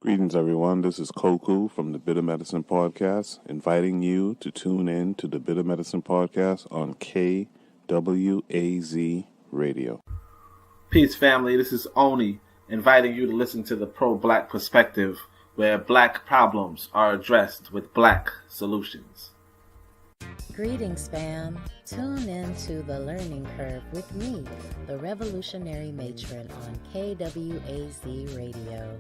Greetings, everyone. This is Koku from the Bitter Medicine Podcast, inviting you to tune in to the Bitter Medicine Podcast on KWAZ Radio. Peace, family. This is Oni, inviting you to listen to the pro-black perspective, where black problems are addressed with black solutions. Greetings, fam. Tune in to The Learning Curve with me, the revolutionary matron on KWAZ Radio.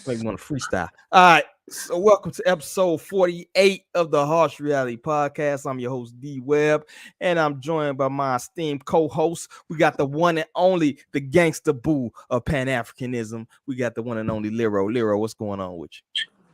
Make me want to freestyle. All right, so welcome to episode 48 of the Harsh Reality Podcast. I'm your host, D Webb, and I'm joined by my esteemed co-host. We got the one and only, the gangster boo of Pan-Africanism. We got the one and only Lero. Lero, what's going on with you?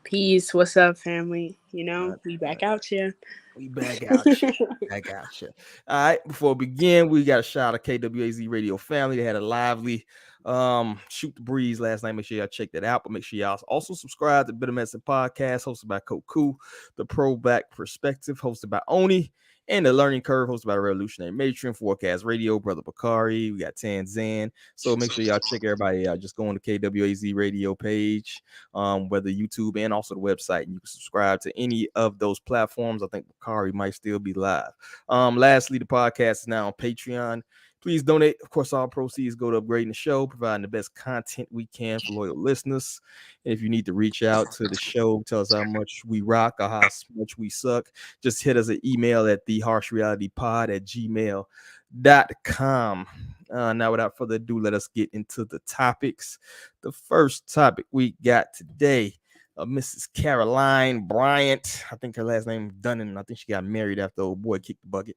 Peace. What's up, family? You know, we back out here. We back out here. Back out here. All right, before we begin, we got a shout out to KWAZ Radio family. They had a lively Shoot the Breeze last night. Make sure y'all check that out, but make sure y'all also subscribe to Bitter Medicine Podcast, hosted by Koku, the pro-black perspective, hosted by Oni, and the Learning Curve, hosted by the revolutionary matron, Forecast Radio, Brother Bakari. We got Tanzan. So make sure y'all check everybody out. Just go on the KWAZ Radio page, whether YouTube and also the website, and you can subscribe to any of those platforms. I think Bakari might still be live. Lastly, the podcast is now on Patreon. Please donate. Of course, all proceeds go to upgrading the show, providing the best content we can for loyal listeners. And if you need to reach out to the show, tell us how much we rock or how much we suck, just hit us an email at theharshrealitypod@gmail.com. Now, without further ado, let us get into the topics. The first topic we got today, Mrs. Carolyn Bryan. I think her last name is Donham. I think she got married after old boy kicked the bucket.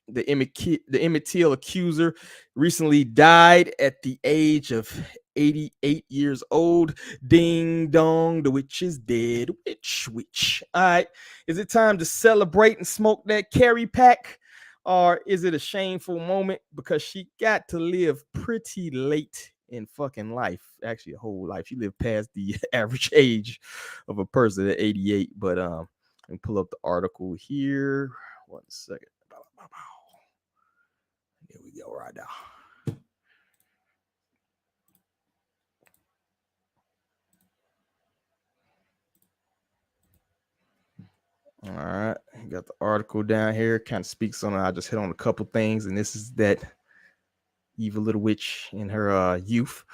The Emmitt Till accuser recently died at the age of 88 years old. Ding dong, the witch is dead. Witch. All right. Is it time to celebrate and smoke that Carrie-pack? Or is it a shameful moment because she got to live pretty late in fucking life? Actually, a whole life. She lived past the average age of a person at 88. But let me pull up the article here. 1 second. Here we go right now. All right, got the article down here. Kind of speaks on it. I just hit on a couple things, and this is that evil little witch in her youth.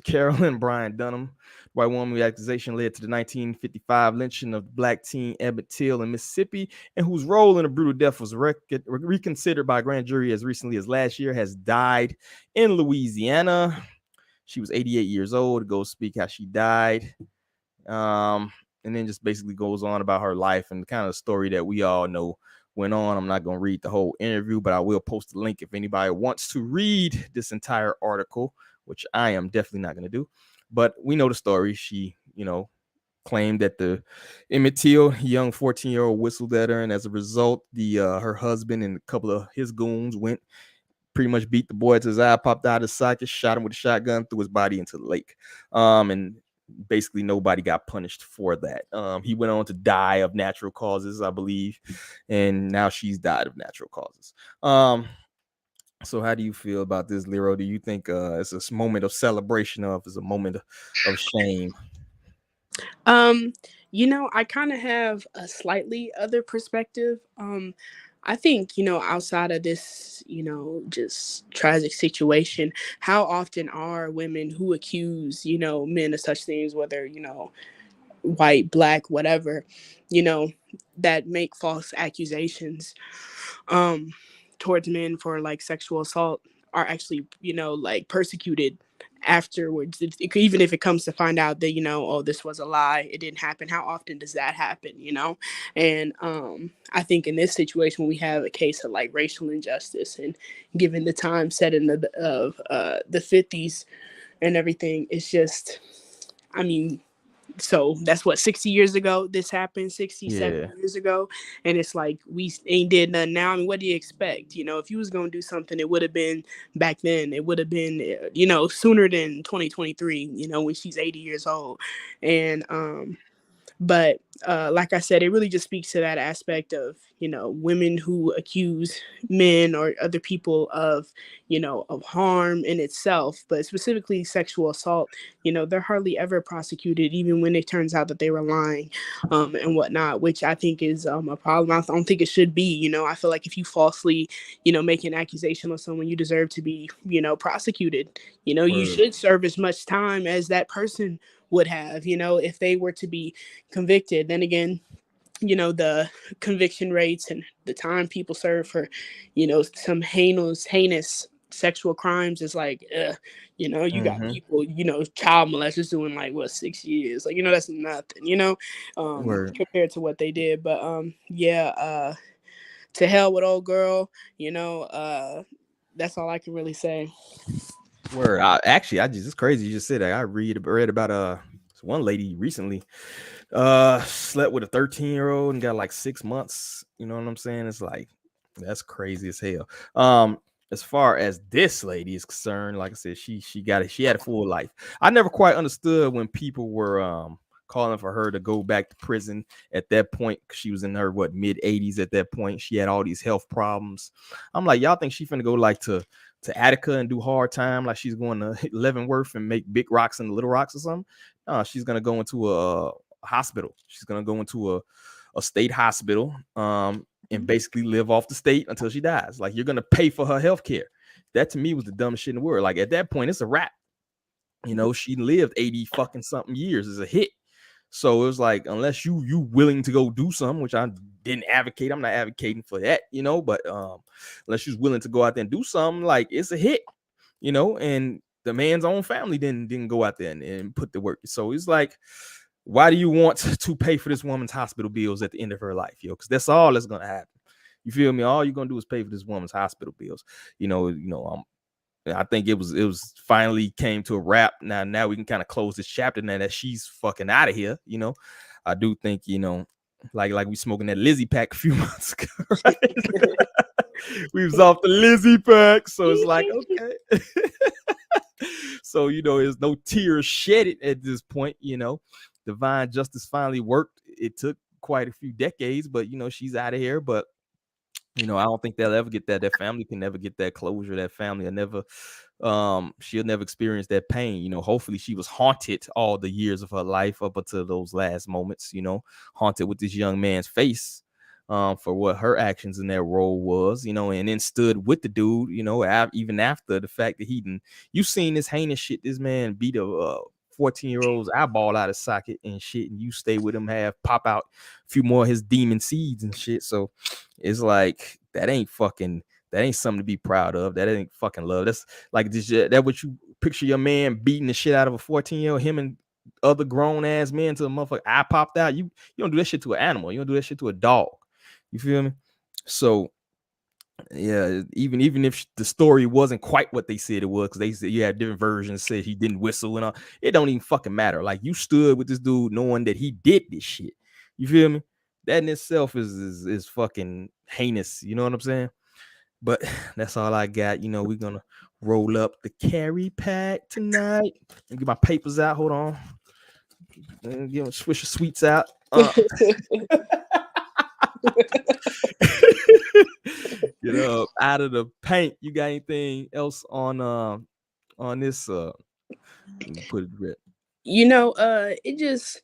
Carolyn Bryan Donham, white woman accusation led to the 1955 lynching of black teen Emmitt Till in Mississippi, and whose role in the brutal death was reconsidered by a grand jury as recently as last year, has died in Louisiana. She was 88 years old. Go speak how she died. And then just basically goes on about her life and the kind of story that we all know went on. I'm not going to read the whole interview, but I will post the link if anybody wants to read this entire article, which I am definitely not going to do. But we know the story. She, claimed that the Emmitt Till, young 14-year-old, whistled at her, and as a result, her husband and a couple of his goons went, pretty much beat the boy to his eye, popped out his socket, shot him with a shotgun, threw his body into the lake. And basically nobody got punished for that. He went on to die of natural causes, I believe, and now she's died of natural causes. So how do you feel about this, Lero? Do you think it's a moment of celebration or it's a moment of shame? I kind of have a slightly other perspective. I think, outside of this, just tragic situation, how often are women who accuse, men of such things, whether, white, black, whatever, that make false accusations towards men for like sexual assault. are actually, like persecuted afterwards. Even if it comes to find out that, oh, this was a lie, it didn't happen. How often does that happen, And I think in this situation, when we have a case of like racial injustice, and given the time set in the 50s and everything, it's just, I mean, so that's what, 60 years ago this happened, 60, 70 years ago, and it's like we ain't did nothing now. I mean, what do you expect? If you was gonna do something, it would have been back then. It would have been sooner than 2023, when she's 80 years old. And but like I said, it really just speaks to that aspect of, women who accuse men or other people of, of harm in itself, but specifically sexual assault. They're hardly ever prosecuted, even when it turns out that they were lying, and whatnot, which I think is a problem. I don't think it should be. I feel like if you falsely, make an accusation of someone, you deserve to be, prosecuted. You should serve as much time as that person would have, if they were to be convicted. Then again, the conviction rates and the time people serve for, some heinous sexual crimes is like, you got people, child molesters doing like what, 6 years, like, that's nothing, compared to what they did. But to hell with old girl, that's all I can really say. Word. It's crazy you just said that. I read about one lady recently slept with a 13-year-old and got like 6 months. You know what I'm saying? It's like, that's crazy as hell. As far as this lady is concerned, like I said, she got it. She had a full life. I never quite understood when people were calling for her to go back to prison at that point. She was in her mid 80s at that point. She had all these health problems. I'm like, y'all think she finna go like to Attica and do hard time, like she's going to Leavenworth and make big rocks and little rocks or something? No, she's gonna go into a hospital. She's gonna go into a state hospital, and basically live off the state until she dies. Like, you're gonna pay for her health care. That to me was the dumbest shit in the world. Like, at that point, it's a wrap. She lived 80 fucking something years as a hit. So it was like, unless you willing to go do something, which I didn't advocate. I'm not advocating for that, but unless she's willing to go out there and do something, like, it's a hit, and the man's own family didn't go out there and put the work. So it's like, why do you want to pay for this woman's hospital bills at the end of her life, Because that's all that's gonna happen. You feel me? All you're gonna do is pay for this woman's hospital bills. I think it was finally came to a wrap. Now we can kind of close this chapter now that she's fucking out of here. I do think, like we smoking that Lizzie pack a few months ago, right? We was off the Lizzie pack, so it's like, okay. So there's no tears shedded at this point. Divine justice finally worked. It took quite a few decades, but she's out of here. But I don't think they'll ever get that. That family can never get that closure. That family will never, she'll never experience that pain. Hopefully she was haunted all the years of her life up until those last moments, haunted with this young man's face, for what her actions in that role was, and then stood with the dude, even after the fact that you seen this heinous shit. This man beat a 14-year-old's eyeball out of socket and shit, and you stay with him, pop out a few more of his demon seeds and shit. So it's like, that ain't something to be proud of. That ain't fucking love. That's like this. That what you picture your man beating the shit out of a 14-year-old, him and other grown ass men, till the motherfucker eye popped out. You don't do that shit to an animal. You don't do that shit to a dog. You feel me? So yeah, even if the story wasn't quite what they said it was, because they said you had different versions, said he didn't whistle and all, it don't even fucking matter. Like, you stood with this dude knowing that he did this shit. You feel me? That in itself is fucking heinous. You know what I'm saying? But that's all I got. We're gonna roll up the Carrie-pack tonight and get my papers out. Hold on. And get Swisher Sweets out. Out of the paint. You got anything else on this? Put it red. It just,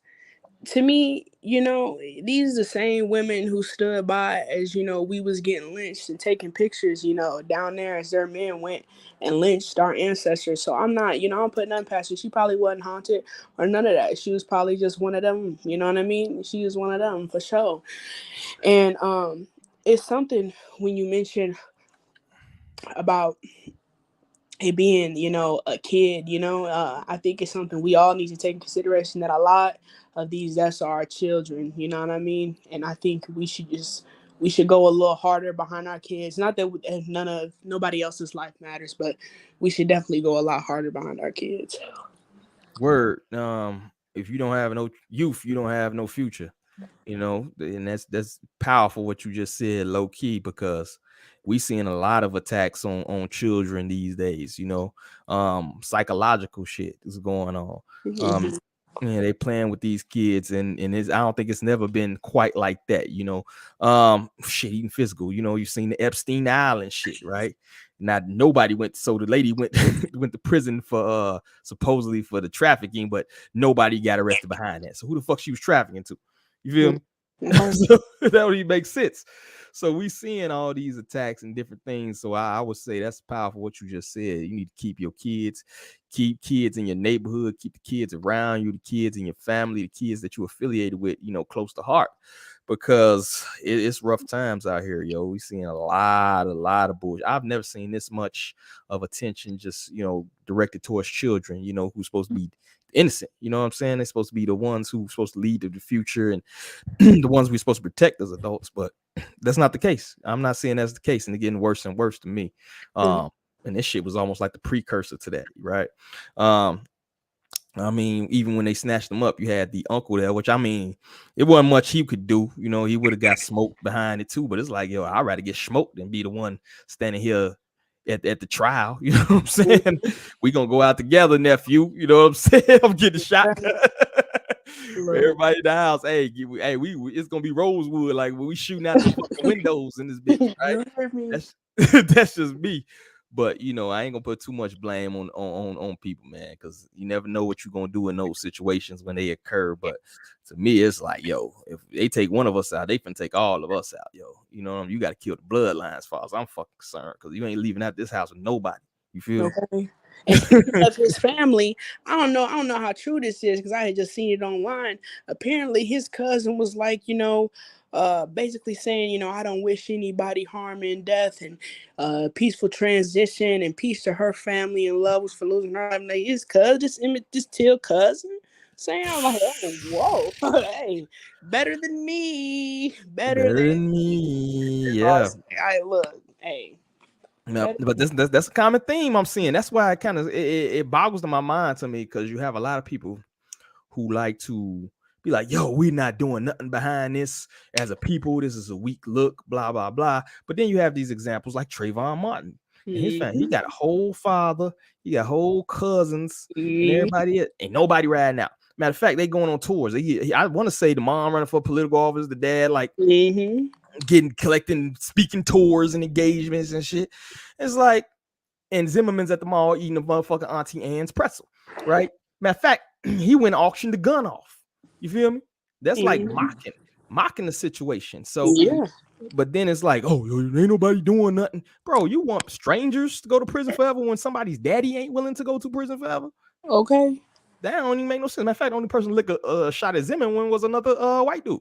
to me, these are the same women who stood by as, we was getting lynched and taking pictures, down there as their men went and lynched our ancestors. So I'm not, I'm putting nothing past her. She probably wasn't haunted or none of that. She was probably just one of them. You know what I mean? She was one of them for sure. And it's something when you mention about it being, a kid, I think it's something we all need to take in consideration, that a lot of these deaths are our children, you know what I mean? And I think we should go a little harder behind our kids. Not that nobody else's life matters, but we should definitely go a lot harder behind our kids. Word. If you don't have no youth, you don't have no future. And that's powerful what you just said, low key, because we seeing a lot of attacks on children these days. Psychological shit is going on. Yeah, they playing with these kids, and I don't think it's never been quite like that. Shit, even physical. You've seen the Epstein Island shit, right? Not nobody went. So the lady went went to prison for supposedly for the trafficking, but nobody got arrested behind that. So who the fuck she was trafficking to? You feel me? So that don't even make sense. So we seeing all these attacks and different things. So I would say that's powerful what you just said. You need to keep your kids, keep kids in your neighborhood, keep the kids around you, the kids in your family, the kids that you're affiliated with, close to heart, because it's rough times out here, yo. We seeing a lot of bullshit. I've never seen this much of attention just directed towards children, who's supposed to be innocent. You know what I'm saying? They're supposed to be the ones who's supposed to lead to the future and the ones we're supposed to protect as adults, but that's not the case. I'm not saying that's the case, and it's getting worse and worse to me. And this shit was almost like the precursor to that, right? I mean, even when they snatched him up, you had the uncle there, which, I mean, it wasn't much he could do. He would have got smoked behind it too, but it's like, yo, I'd rather get smoked than be the one standing here at the trial. You know what I'm saying? We gonna go out together, nephew. You know what I'm saying? I'm getting shot. Everybody in the house, hey, it's gonna be Rosewood, like when we shooting out the fucking windows in this bitch, right? That's just me. But I ain't gonna put too much blame on people, man, because you never know what you're gonna do in those situations when they occur. But to me, it's like, yo, if they take one of us out, they can take all of us out, yo. You got to kill the bloodline as far as I'm fucking concerned, because you ain't leaving out this house with nobody. You feel? Okay. And speaking of his family, I don't know how true this is, because I had just seen it online. Apparently, his cousin was like, basically saying, I don't wish anybody harm and death, and peaceful transition, and peace to her family, and love was for losing her. I'm like, his cousin, this Till cousin, saying, I'm like, oh, whoa, hey, better than me, better than me. Yeah. I look, hey. No, but that's a common theme I'm seeing. That's why it kind of it boggles to my mind to me, because you have a lot of people who like to be like, yo, we're not doing nothing behind this as a people. This is a weak look, blah, blah, blah. But then you have these examples like Trayvon Martin and his family. He got a whole father, he got whole cousins, and everybody. Ain't nobody riding out. Matter of fact, they going on tours. I want to say the mom running for political office, the dad like collecting speaking tours and engagements and shit. It's like, and Zimmerman's at the mall eating a motherfucking Auntie Anne's pretzel, right? Matter of fact, he went and auctioned the gun off. You feel me? That's like mocking the situation. So but then it's like, oh, ain't nobody doing nothing. Bro, you want strangers to go to prison forever when somebody's daddy ain't willing to go to prison forever? Okay. That don't even make no sense. Matter of fact, the only person lick a shot at Zimmerman was another white dude.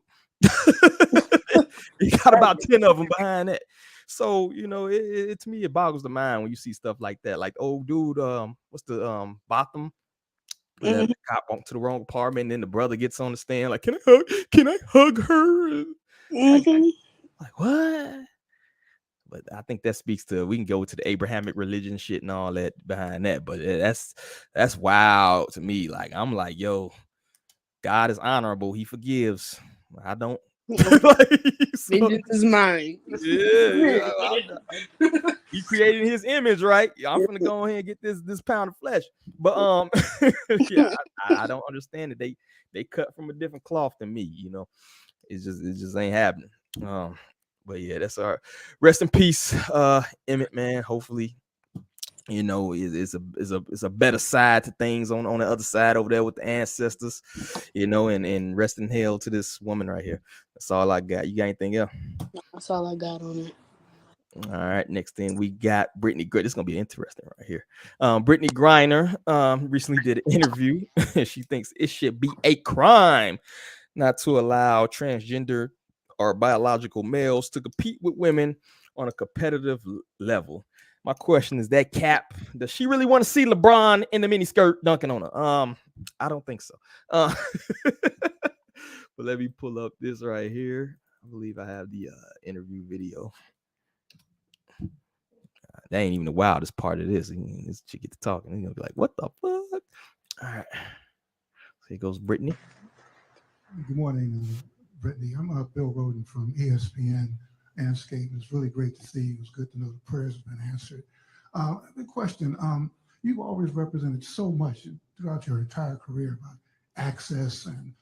He got about 10 of them behind that. So, it to me, it boggles the mind when you see stuff like that. Like, oh, dude, what's the Botham? The cop went to the wrong apartment, and then the brother gets on the stand like, can I hug her? Like, what? But I think that speaks to, we can go to the Abrahamic religion shit and all that behind that. But that's wild to me. Like, I'm like, yo, God is honorable. He forgives. I don't. Vengeance is mine. Yeah. He created his image, right? I'm gonna go ahead and get this pound of flesh. But yeah, I don't understand it. They cut from a different cloth than me. It just ain't happening. But yeah, that's our rest in peace, Emmitt, man. Hopefully, it's a better side to things on the other side over there with the ancestors, and rest in hell to this woman right here. That's all I got. You got anything else? That's all I got on it. All right, next thing we got Brittney Griner. This is gonna be interesting right here. Brittney Griner recently did an interview. She thinks it should be a crime not to allow transgender or biological males to compete with women on a competitive level. My question is that Cap, does she really want to see LeBron in the mini skirt dunking on her? I don't think so. But let me pull up this right here. I believe I have the interview video. That ain't even the wildest part of this. This chick get to talking. He's gonna be like, "What the fuck?" All right. So here goes Brittney. Good morning, Brittney. I'm Bill Roden from ESPN Landscape. It's really great to see you. It's good to know the prayers have been answered. The question, you've always represented so much throughout your entire career about access and,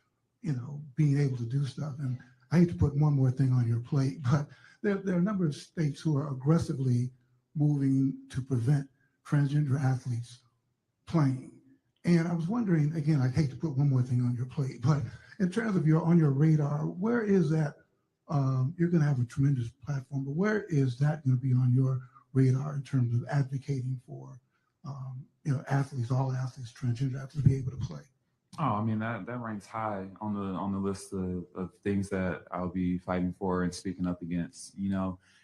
being able to do stuff. And I hate to put one more thing on your plate, but there are a number of states who are aggressively moving to prevent transgender athletes playing. And I was wondering, again, I hate to put one more thing on your plate, but in terms of on your radar, where is that? You're going to have a tremendous platform, but where is that going to be on your radar in terms of advocating for, athletes, all athletes, transgender athletes, to be able to play? Oh, I mean, that ranks high on the list of things that I'll be fighting for and speaking up against.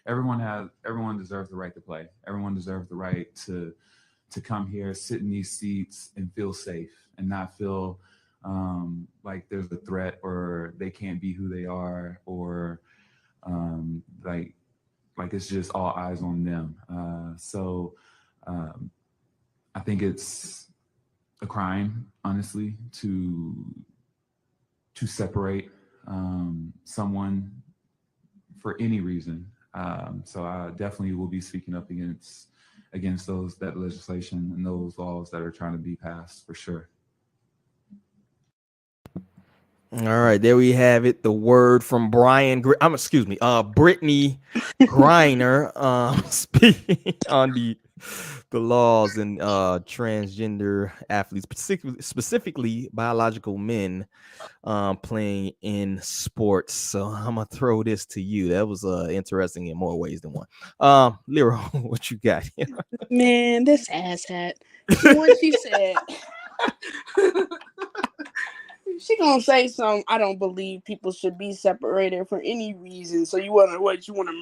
Everyone deserves the right to play. Everyone deserves the right to come here, sit in these seats, and feel safe and not feel like there's a threat or they can't be who they are or like it's just all eyes on them. So I think it's a crime, honestly, to separate someone for any reason. So I definitely will be speaking up against that legislation and those laws that are trying to be passed for sure. All right, there we have it. The word from Brittney Griner, speaking on the laws and transgender athletes, specifically biological men playing in sports. So I'm gonna throw this to you. That was interesting in more ways than one. Lero, what you got? Man, this asshat. What she said. She gonna say something. I don't believe people should be separated for any reason. So you want to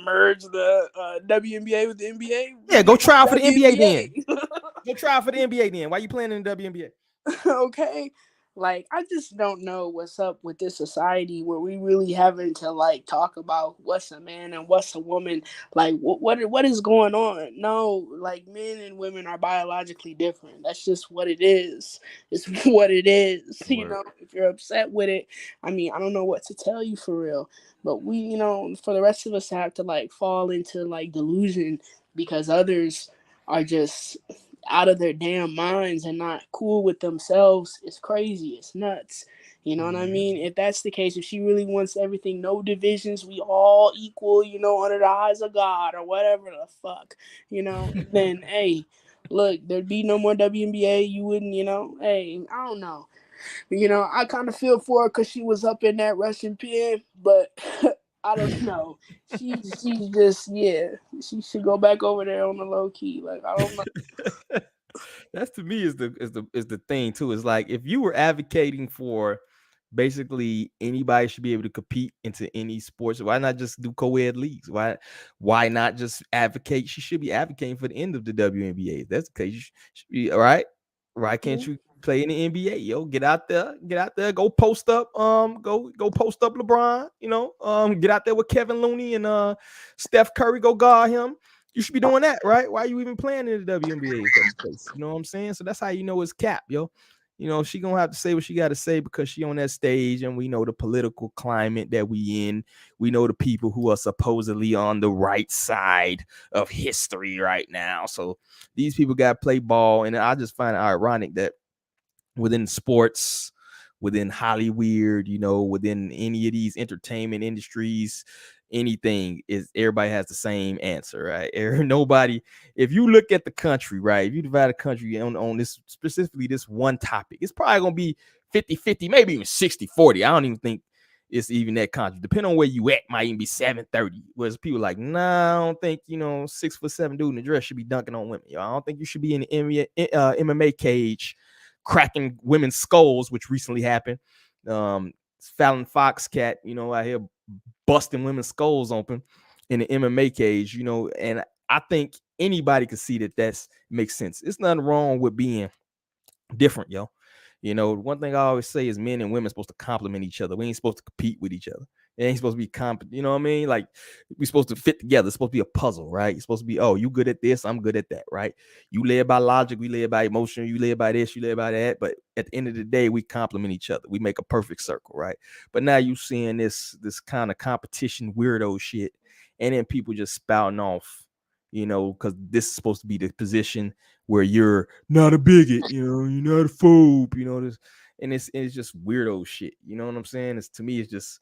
merge the WNBA with the NBA? Yeah, go try out for the NBA then. Go try out for the NBA then. Why you playing in the WNBA? Okay. Like, I just don't know what's up with this society where we really having to talk about what's a man and what's a woman. Like, what is going on? No, like, men and women are biologically different. That's just what it is. It's what it is. If you're upset with it, I mean, I don't know what to tell you for real. But we, for the rest of us to have to fall into delusion because others are just out of their damn minds and not cool with themselves, it's crazy. It's nuts. You know what I mean? If that's the case, if she really wants everything, no divisions, we all equal, under the eyes of God or whatever the fuck, then, hey, look, there'd be no more WNBA. You wouldn't, hey, I don't know. I kind of feel for her because she was up in that Russian pen, but I don't know. She's just, she should go back over there on the low key. I don't know. That's, to me, is the thing too. It's like, if you were advocating for basically anybody should be able to compete into any sports, why not just do co-ed leagues? Why not just advocate? She should be advocating for the end of the WNBA. If that's the case, you should be all right. Why can't you play in the NBA? Yo, get out there, go post up, go post up LeBron, get out there with Kevin Looney and Steph Curry, go guard him. You should be doing that, right? Why are you even playing in the WNBA? You know what I'm saying? So that's how you know it's cap, yo. She gonna have to say what she got to say because she on that stage, and we know the political climate that we in. We know the people who are supposedly on the right side of history right now. So these people got to play ball, and I just find it ironic that within sports, within Hollywood, within any of these entertainment industries, anything is, everybody has the same answer, right? Nobody, if you look at the country, right, if you divide the country on this, specifically this one topic, it's probably going to be 50-50, maybe even 60-40. I don't even think it's even that country. Depending on where you at, might even be 7-30. Whereas people like, nah, I don't think, 6'7" dude in the dress should be dunking on women. I don't think you should be in the MMA cage cracking women's skulls, which recently happened. Fallon Fox cat, out here busting women's skulls open in the MMA cage, and I think anybody could see that makes sense. It's nothing wrong with being different, yo. You know, one thing I always say is men and women are supposed to complement each other. We ain't supposed to compete with each other. It ain't supposed to be you know what I mean? Like, we're supposed to fit together. It's supposed to be a puzzle, right? It's supposed to be, oh, you good at this, I'm good at that, right? You live by logic, we live by emotion, you live by this, you live by that. But at the end of the day, we complement each other. We make a perfect circle, right? But now you seeing this kind of competition weirdo shit, and then people just spouting off, you know, because this is supposed to be the position where you're not a bigot, you know, you're not a phobe, you know, this, and it's just weirdo shit. You know what I'm saying? To me, it's just,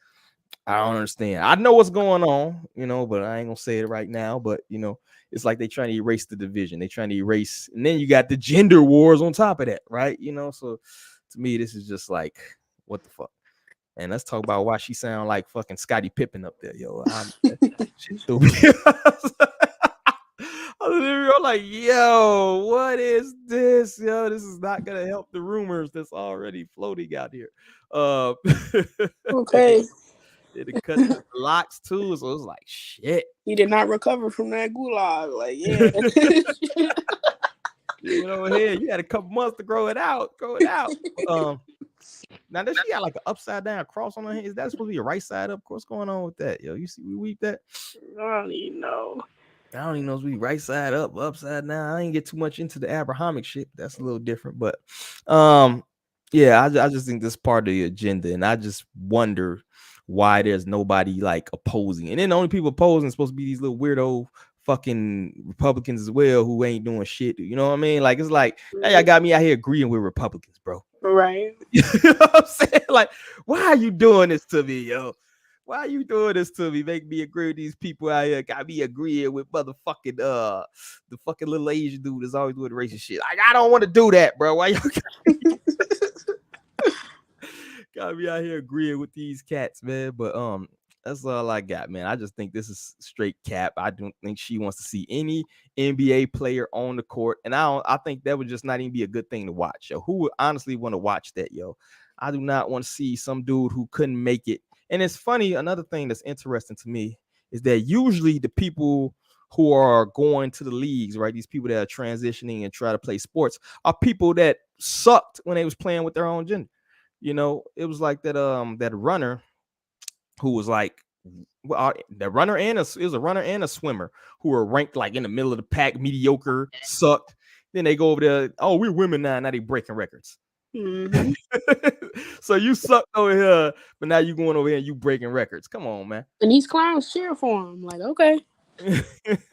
I don't understand. I know what's going on, you know, but I ain't gonna say it right now. But you know, it's like they trying to erase the division. They trying to erase, and then you got the gender wars on top of that, right? You know, so to me, this is just like, what the fuck? And let's talk about why she sound like fucking Scottie Pippen up there, yo. Shit stupid. I'm like, yo, what is this? Yo, this is not gonna help the rumors that's already floating out here. Okay. It cut the locks too, so it's like shit. He did not recover from that gulag. Like, yeah. You went over here. You had a couple months to grow it out. Now does she got like an upside down cross on her head? Is that supposed to be a right side up? What's going on with that? Yo, you see we weep that? I don't even know. I don't even know if we right side up, upside down. I ain't get too much into the Abrahamic shit. That's a little different, but yeah, I just think this part of the agenda, and I just wonder why there's nobody like opposing. And then the only people opposing is supposed to be these little weirdo fucking Republicans as well, who ain't doing shit. You know what I mean? Like, it's like, hey, y'all got me out here agreeing with Republicans, bro. Right. You know what I'm saying? Like, why are you doing this to me, yo? Why are you doing this to me? Make me agree with these people out here. Got me agreeing with motherfucking the fucking little Asian dude that's always doing racist shit. Like, I don't want to do that, bro. Why y'all got me out here agreeing with these cats, man? But that's all I got, man. I just think this is straight cap. I don't think she wants to see any NBA player on the court, and I think that would just not even be a good thing to watch, yo. Who would honestly want to watch that, yo? I do not want to see some dude who couldn't make it. And it's funny, another thing that's interesting to me is that usually the people who are going to the leagues, right, these people that are transitioning and try to play sports, are people that sucked when they was playing with their own gender. You know, it was like that runner who was like, the runner and it was a runner and a swimmer who were ranked like in the middle of the pack, mediocre, sucked. Then they go over there, oh, we're women now they breaking records. Mm-hmm. So you suck over here, but now you going over here and you breaking records. Come on, man. And these clowns cheer for him. Like, okay,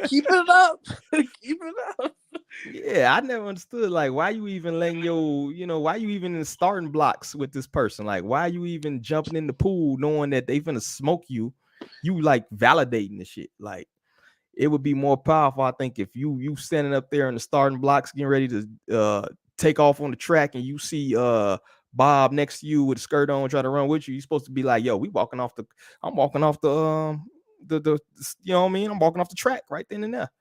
keep it up. Keep it up. Yeah, I never understood, like, why you even letting why you even in starting blocks with this person? Like, why you even jumping in the pool knowing that they finna smoke you? You like validating the shit. Like, it would be more powerful, I think, if you standing up there in the starting blocks getting ready to take off on the track, and you see Bob next to you with a skirt on try to run with you. You're supposed to be like, yo, I'm walking off the you know what I mean? I'm walking off the track right then and there.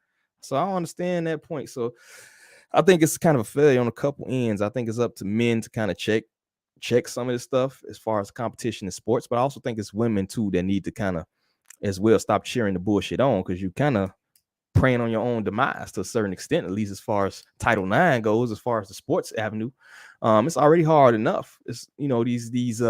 So I don't understand that point. So I think it's kind of a failure on a couple ends. I think it's up to men to kind of check some of this stuff as far as competition in sports, but I also think it's women too that need to kind of as well stop cheering the bullshit on, because you kind of preying on your own demise to a certain extent, at least as far as Title IX goes, as far as the sports avenue. It's already hard enough. It's, you know, these these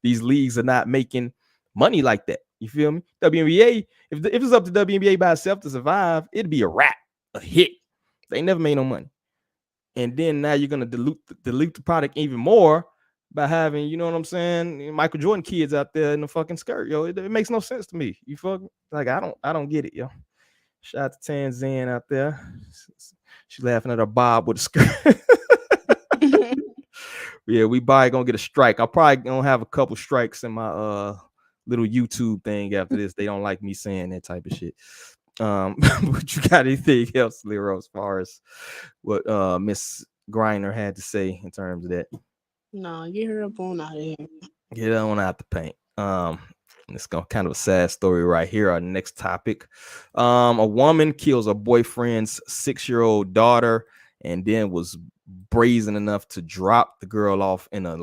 leagues are not making money like that. You feel me? WNBA, if it's up to WNBA by itself to survive, it'd be a wrap, a hit. They never made no money. And then now you're gonna dilute the product even more by having, you know what I'm saying, Michael Jordan kids out there in the fucking skirt, yo. It makes no sense to me. You fuck like I don't get it, yo. Shout out to Tanzan out there. She's laughing at her Bob with a skirt. Yeah, we probably gonna get a strike. I'll probably gonna have a couple strikes in my little YouTube thing after this. They don't like me saying that type of shit. But you got anything else, Lero, as far as what Miss Griner had to say in terms of that? No, get her up on out of here. Get on out the paint. It's kind of a sad story right here. Our next topic. A woman kills her boyfriend's 6-year-old daughter and then was brazen enough to drop the girl off in a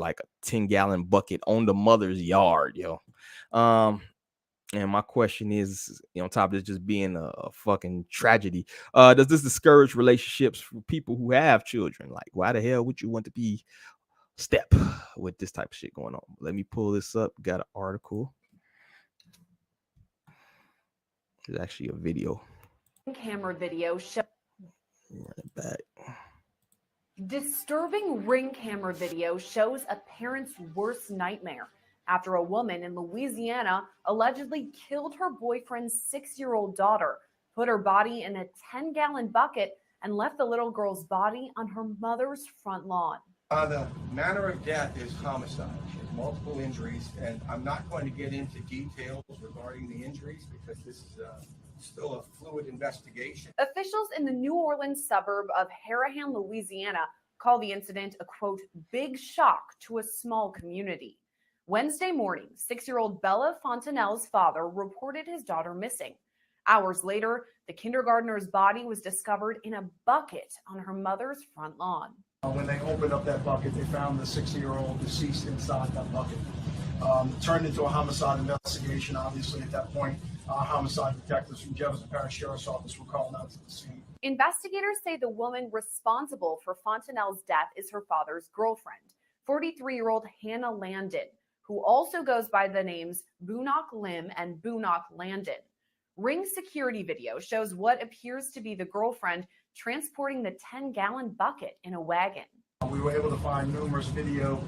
10-gallon bucket on the mother's yard, yo. And my question is, on top of this just being a fucking tragedy, does this discourage relationships for people who have children? Like, why the hell would you want to be step with this type of shit going on? Let me pull this up. Got an article. There's actually a video. Camera video show. Run it back. Disturbing ring camera video shows a parent's worst nightmare after a woman in Louisiana allegedly killed her boyfriend's 6-year-old daughter, put her body in a 10-gallon bucket, and left the little girl's body on her mother's front lawn. The manner of death is homicide. She has multiple injuries, and I'm not going to get into details regarding the injuries because this is still a fluid investigation. Officials in the New Orleans suburb of Harahan, Louisiana, call the incident a, quote, big shock to a small community. Wednesday morning, 6-year-old Bella Fontanelle's father reported his daughter missing. Hours later, the kindergartner's body was discovered in a bucket on her mother's front lawn. When they opened up that bucket, they found the 60-year-old deceased inside that bucket. Turned into a homicide investigation, obviously, at that point. Homicide detectives from Jefferson Parish Sheriff's Office were called out to the scene. Investigators say the woman responsible for Fontanelle's death is her father's girlfriend, 43-year-old Hannah Landon, who also goes by the names Boonok Lim and Boonok Landon. Ring security video shows what appears to be the girlfriend transporting the 10-gallon bucket in a wagon. We were able to find numerous video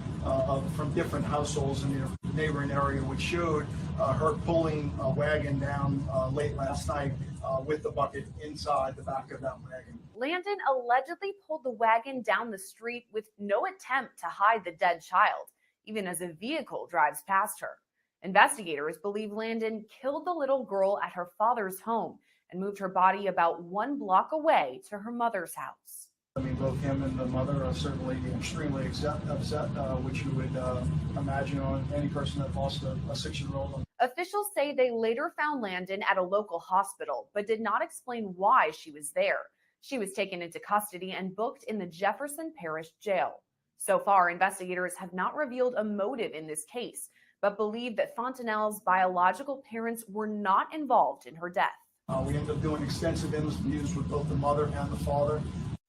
from different households in the neighboring area, which showed her pulling a wagon down late last night with the bucket inside the back of that wagon. Landon allegedly pulled the wagon down the street with no attempt to hide the dead child, even as a vehicle drives past her. Investigators believe Landon killed the little girl at her father's home and moved her body about 1 block away to her mother's house. I mean, both him and the mother are certainly extremely upset, which you would imagine on any person that lost a 6-year-old. Officials say they later found Landon at a local hospital, but did not explain why she was there. She was taken into custody and booked in the Jefferson Parish Jail. So far, investigators have not revealed a motive in this case, but believe that Fontanelle's biological parents were not involved in her death. We ended up doing extensive interviews with both the mother and the father.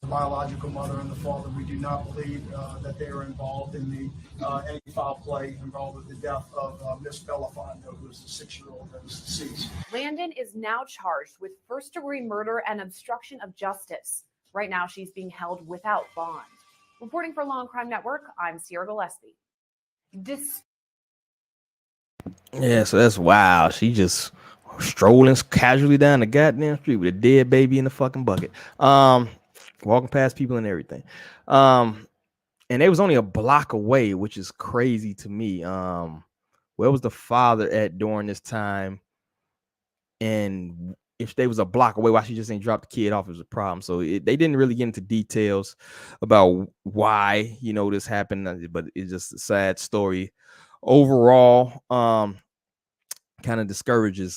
The biological mother and the father, we do not believe that they are involved in any foul play involved with the death of Miss Bella Fontanelle, who was the 6-year-old that was deceased. Landon is now charged with first-degree murder and obstruction of justice. Right now, she's being held without bond. Reporting for Law and Crime Network, I'm Sierra Gillespie. Yeah, so that's wild. She just strolling casually down the goddamn street with a dead baby in the fucking bucket. Walking past people and everything. And they was only a block away, which is crazy to me. Where was the father at during this time? And if they was a block away, why she just ain't dropped the kid off is a problem. So they didn't really get into details about why, this happened, but it's just a sad story. Overall, kind of discourages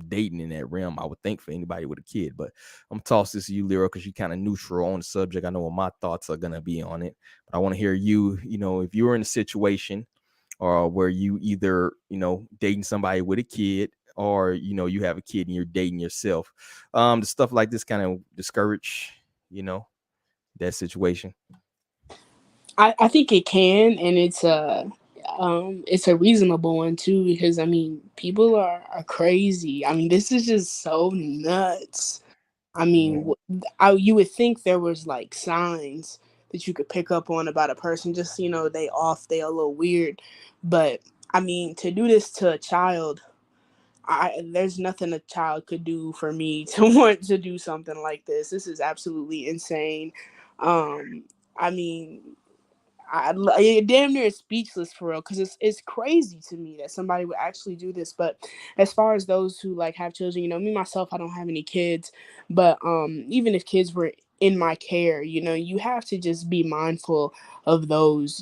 dating in that realm, I would think, for anybody with a kid. But I'm toss this to you, Lyra, because you're kind of neutral on the subject. I know what my thoughts are gonna be on it, but I want to hear you. If you were in a situation or where you either dating somebody with a kid, or you have a kid and you're dating yourself, the stuff like this kind of discourage that situation. I think it can, and it's a reasonable one too, because people are crazy. This is just so nuts. You would think there was like signs that you could pick up on about a person, just they a little weird, but to do this to a child, there's nothing a child could do for me to want to do something like this. This is absolutely insane. I damn near speechless for real, because it's crazy to me that somebody would actually do this. But as far as those who have children, me myself, I don't have any kids, but even if kids were in my care, you have to just be mindful of those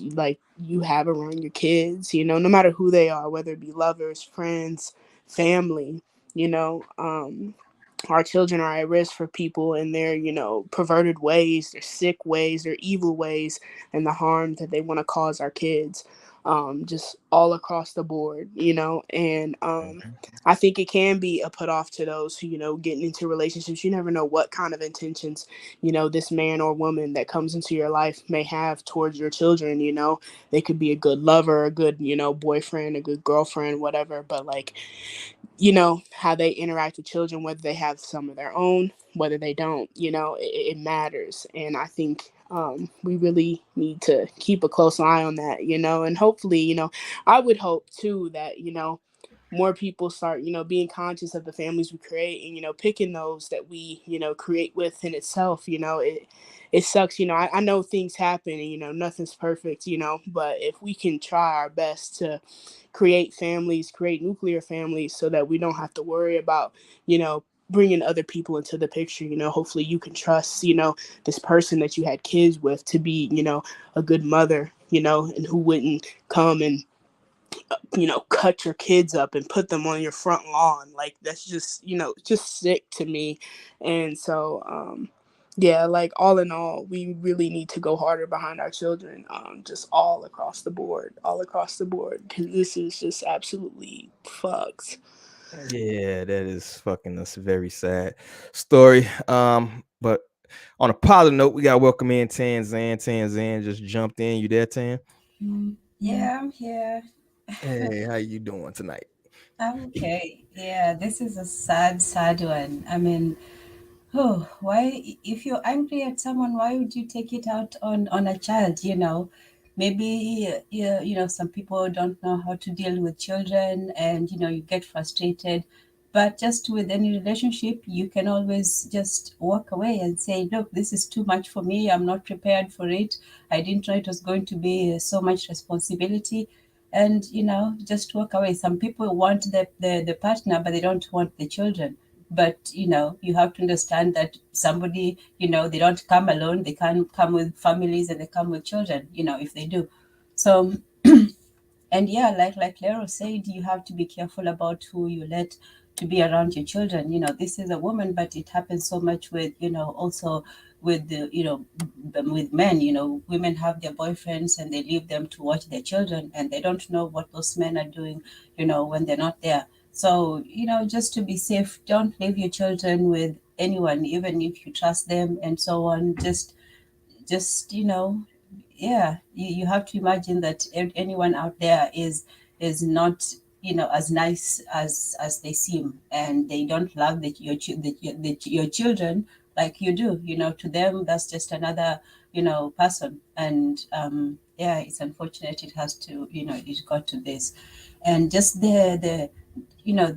you have around your kids, no matter who they are, whether it be lovers, friends, family, our children are at risk for people in their, perverted ways, their sick ways, their evil ways, and the harm that they want to cause our kids, just all across the board, and I think it can be a put off to those who, getting into relationships. You never know what kind of intentions, this man or woman that comes into your life may have towards your children. They could be a good lover, a good, boyfriend, a good girlfriend, whatever, but like, how they interact with children, whether they have some of their own, whether they don't, it matters. And I think we really need to keep a close eye on that, and hopefully, I would hope too that, more people start, being conscious of the families we create and, picking those that we, create within itself. It sucks, I know things happen and, nothing's perfect, but if we can try our best to create families, create nuclear families so that we don't have to worry about, bringing other people into the picture, hopefully you can trust, this person that you had kids with to be, a good mother, and who wouldn't come and cut your kids up and put them on your front lawn. Like that's just, just sick to me. And so, yeah, like all in all, we really need to go harder behind our children, just all across the board, because this is just absolutely fucked. Yeah, that is fucking that's a very sad story. But on a positive note, we gotta welcome in Tanzan. Tanzan just jumped in. You there, Tan? Yeah, I'm here. Hey, how you doing tonight? I'm okay. Yeah, this is a sad, sad one. I mean, oh, why, if you're angry at someone, why would you take it out on a child? Maybe some people don't know how to deal with children, and you get frustrated. But just with any relationship, you can always just walk away and say, look, this is too much for me. I'm not prepared for it. I didn't know it was going to be so much responsibility. And just walk away. Some people want the partner, but they don't want the children. But you have to understand that somebody, they don't come alone. They can come with families, and they come with children, if they do. So, and yeah, like Lero said, you have to be careful about who you let to be around your children. This is a woman, but it happens so much with, also with the, with men. Women have their boyfriends and they leave them to watch their children, and they don't know what those men are doing, when they're not there. So, just to be safe, don't leave your children with anyone, even if you trust them and so on. Just yeah, you have to imagine that anyone out there is not as nice as they seem, and they don't love your children like you do. To them, that's just another person. And yeah, it's unfortunate it has to it got to this. And just the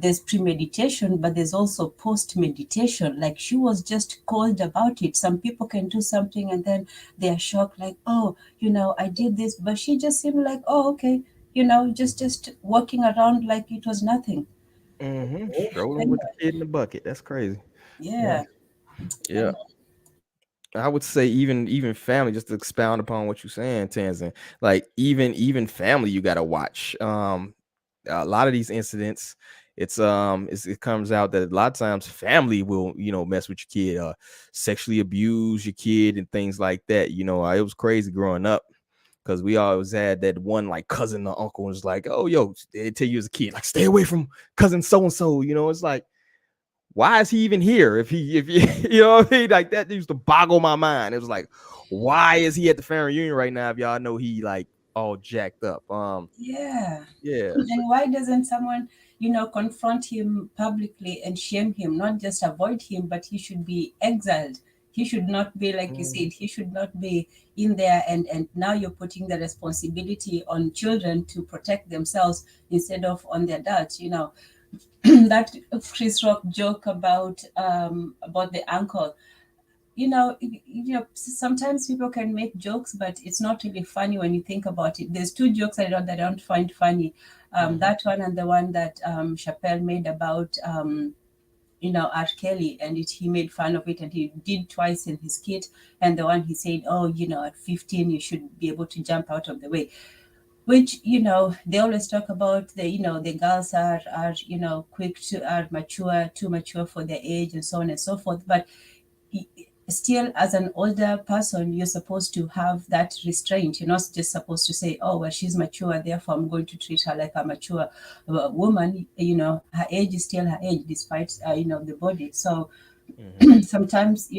there's premeditation, but there's also post meditation. Like, she was just cold about it. Some people can do something and then they are shocked, like, oh, I did this, but she just seemed like, oh, okay, just walking around like it was nothing. Strolling with the kid in the bucket. That's crazy. Yeah. Yeah. I would say even family, just to expound upon what you're saying, Tanzan, like even family, you gotta watch. A lot of these incidents, it comes out that a lot of times family will mess with your kid, sexually abuse your kid and things like that. It was crazy growing up, because we always had that one like cousin or uncle was like, oh yo, they tell you as a kid, like, stay away from cousin so and so. It's like, why is he even here? If you know what I mean? Like, that used to boggle my mind. It was like, why is he at the family reunion right now if y'all know he like all jacked up? Yeah. Yeah. And why doesn't someone, confront him publicly and shame him? Not just avoid him, but he should be exiled. He should not be, like you said, he should not be in there. And now you're putting the responsibility on children to protect themselves instead of on their dads. That Chris Rock joke about the uncle. Sometimes people can make jokes, but it's not really funny when you think about it. There's two jokes that I don't find funny. That one, and the one that Chappelle made about R. Kelly, and he made fun of it, and he did twice in his skit. And the one he said, oh, at 15 you should be able to jump out of the way. which they always talk about the girls are quick to are mature, too mature for their age, and so on and so forth. But still, as an older person, you're supposed to have that restraint. You're not just supposed to say, oh well, she's mature, therefore I'm going to treat her like a mature woman. Her age is still her age, despite the body. So sometimes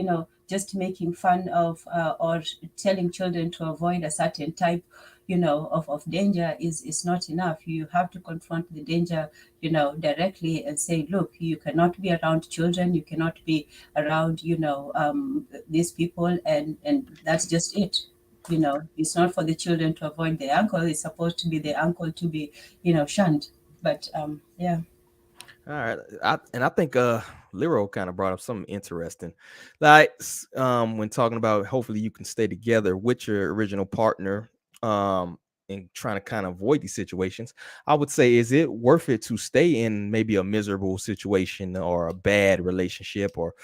just making fun of or telling children to avoid a certain type of danger is not enough. You have to confront the danger directly and say, look, you cannot be around children, you cannot be around these people, and that's just it. It's not for the children to avoid the uncle, it's supposed to be the uncle to be shunned. But yeah. All right. I think Lero kind of brought up something interesting. Like when talking about hopefully you can stay together with your original partner and trying to kind of avoid these situations. I would say, is it worth it to stay in maybe a miserable situation or a bad relationship or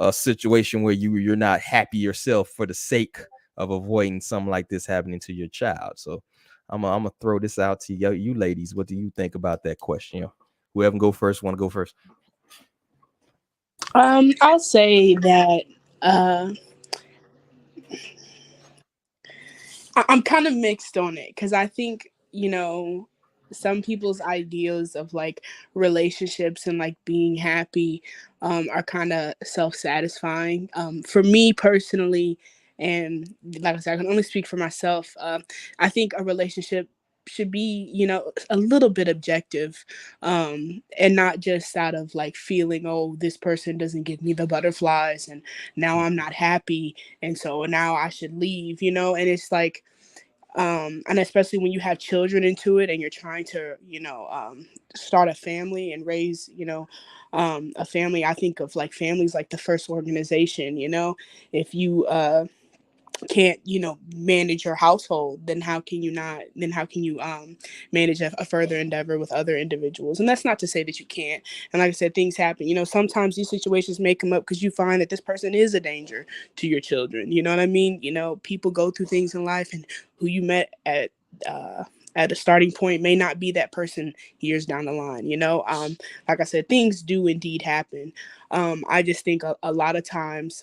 a situation where you're not happy yourself for the sake of avoiding something like this happening to your child? So I'm gonna throw this out to you ladies. What do you think about that question? Whoever can go first, want to go first? I'll say that I'm kind of mixed on it, because I think some people's ideas of like relationships and like being happy are kind of self-satisfying. For me personally, and like I said, I can only speak for myself. I think a relationship should be a little bit objective, and not just out of like feeling, oh, this person doesn't give me the butterflies and now I'm not happy and so now I should leave, and it's like and especially when you have children into it and you're trying to start a family and raise a family. I think of like families like the first organization. If you can't manage your household, then how can you manage a further endeavor with other individuals? And that's not to say that you can't. And like I said, things happen. Sometimes these situations may come up because you find that this person is a danger to your children. You know what I mean? People go through things in life, and who you met at a starting point may not be that person years down the line. Like I said, things do indeed happen. I just think a lot of times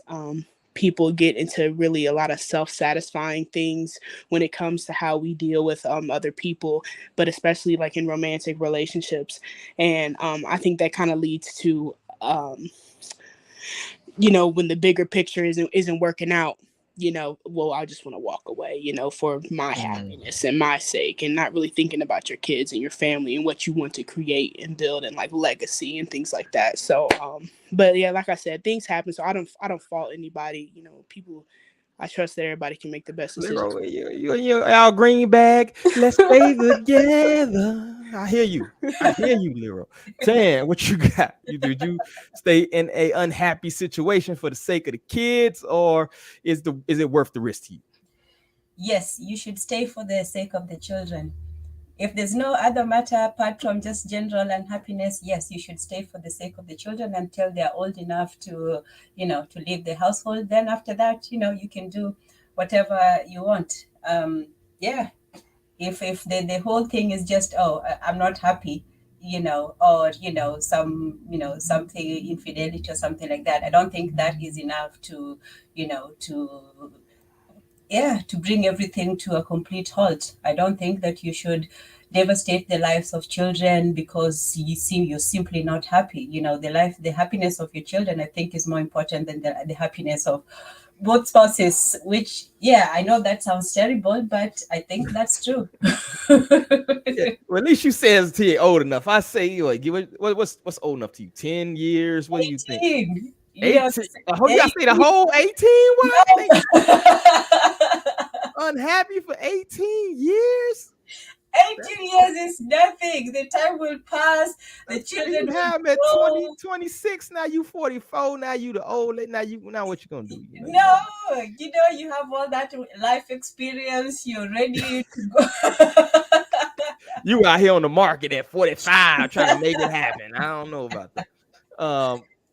people get into really a lot of self-satisfying things when it comes to how we deal with other people, but especially like in romantic relationships. And I think that kind of leads to when the bigger picture isn't working out, well, I just want to walk away, for my happiness and my sake, and not really thinking about your kids and your family and what you want to create and build and like legacy and things like that. So, but yeah, like I said, things happen. So I don't fault anybody. People, I trust that everybody can make the best decisions. You and your Al Green bag. Let's stay together. I hear you, Lero. Tan, what you got? Did you stay in a unhappy situation for the sake of the kids, or is it worth the risk to you? Yes, you should stay for the sake of the children. If there's no other matter apart from just general unhappiness, yes, you should stay for the sake of the children until they're old enough to leave the household. Then after that, you can do whatever you want. Yeah. If the whole thing is just, oh, I'm not happy, or something, infidelity or something like that, I don't think that is enough to bring everything to a complete halt. I don't think that you should devastate the lives of children because you're simply not happy. The happiness of your children, I think, is more important than the happiness of both spouses, which, I know that sounds terrible, but I think that's true. Yeah, well, at least you say it's till you're old enough. I say, what's old enough to you? 10 years? What 18. Do you think? 18. Yes, You gotta say the whole 18? What? No. Unhappy for 18 years? 18 years is nothing. The time will pass. The children will have at 20, 26. Now you 44. Now you the old. Now what you gonna do? No, you have all that life experience. You're ready to go. You out here on the market at 45 trying to make it happen. I don't know about that.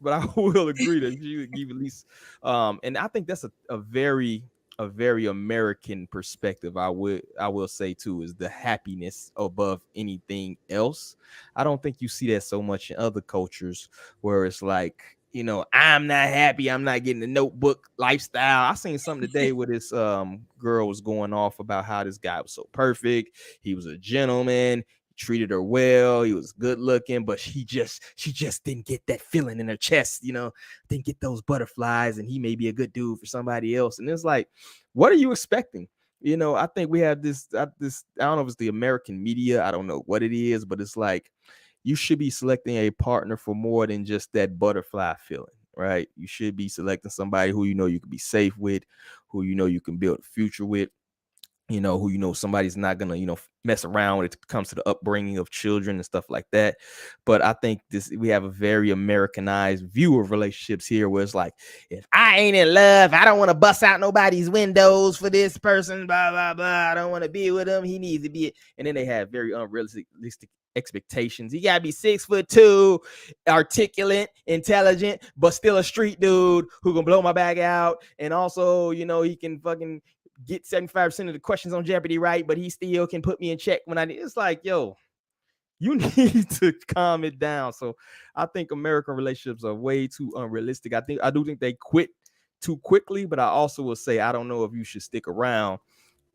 But I will agree that you give at least. And I think that's a very a very American perspective. I will say too, is the happiness above anything else. I don't think you see that so much in other cultures where it's like, I'm not happy, I'm not getting the Notebook lifestyle. I seen something today where this girl was going off about how this guy was so perfect. He was a gentleman, treated her well, he was good looking, but she just didn't get that feeling in her chest, didn't get those butterflies, and he may be a good dude for somebody else. And it's like, what are you expecting? I think we have this I don't know if it's the American media, I don't know what it is, but it's like you should be selecting a partner for more than just that butterfly feeling, right? You should be selecting somebody who you can be safe with, who you can build a future with, who somebody's not gonna mess around when it comes to the upbringing of children and stuff like that. But I think we have a very Americanized view of relationships here, where it's like, if I ain't in love, I don't want to bust out nobody's windows for this person, blah blah blah, I don't want to be with him, he needs to be. And then they have very unrealistic expectations. He gotta be 6'2", articulate, intelligent, but still a street dude who can blow my bag out, and also he can fucking get 75% of the questions on Jeopardy right, but he still can put me in check when I need. It's like, yo, you need to calm it down. So I think American relationships are way too unrealistic. I do think they quit too quickly, but I also will say I don't know if you should stick around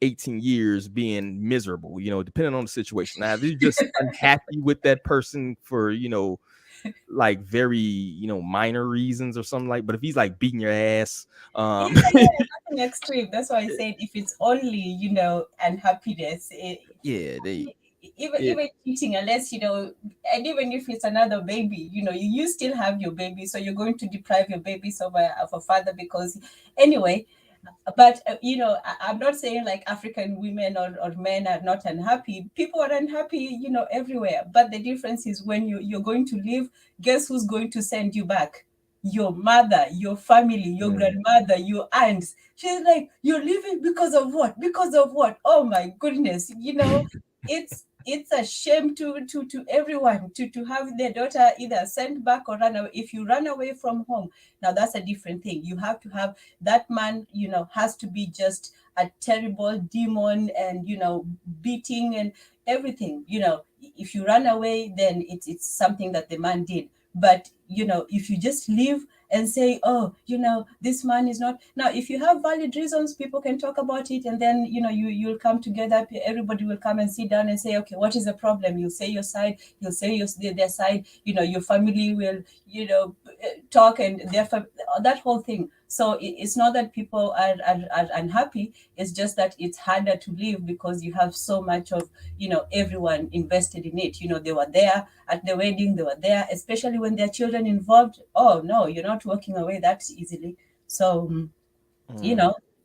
18 years being miserable, depending on the situation. Now, if you're just unhappy with that person for, like very, minor reasons or something like, but if he's like beating your ass, nothing extreme. That's why I said if it's only, unhappiness, even cheating, unless and even if it's another baby, you still have your baby, so you're going to deprive your baby of a father because anyway. But I'm not saying like African women or men are not unhappy. People are unhappy, everywhere. But the difference is when you're going to leave, guess who's going to send you back? Your mother, your family, your grandmother, your aunts. She's like, you're leaving because of what? Because of what? Oh my goodness! It's a shame to everyone to have their daughter either sent back or run away. If you run away from home, now that's a different thing. You have to have that man, has to be just a terrible demon and, beating and everything. If you run away, then it's something that the man did. But, if you just leave and say, oh, this man is not. Now, if you have valid reasons, people can talk about it. And then, you'll come together. Everybody will come and sit down and say, okay, what is the problem? You'll say your side. You'll say their side. Your family will, talk and that whole thing. So it's not that people are unhappy. It's just that it's harder to live because you have so much of, everyone invested in it. They were there at the wedding. They were there, especially when there are children involved. Oh, no, you're not walking away that easily. So,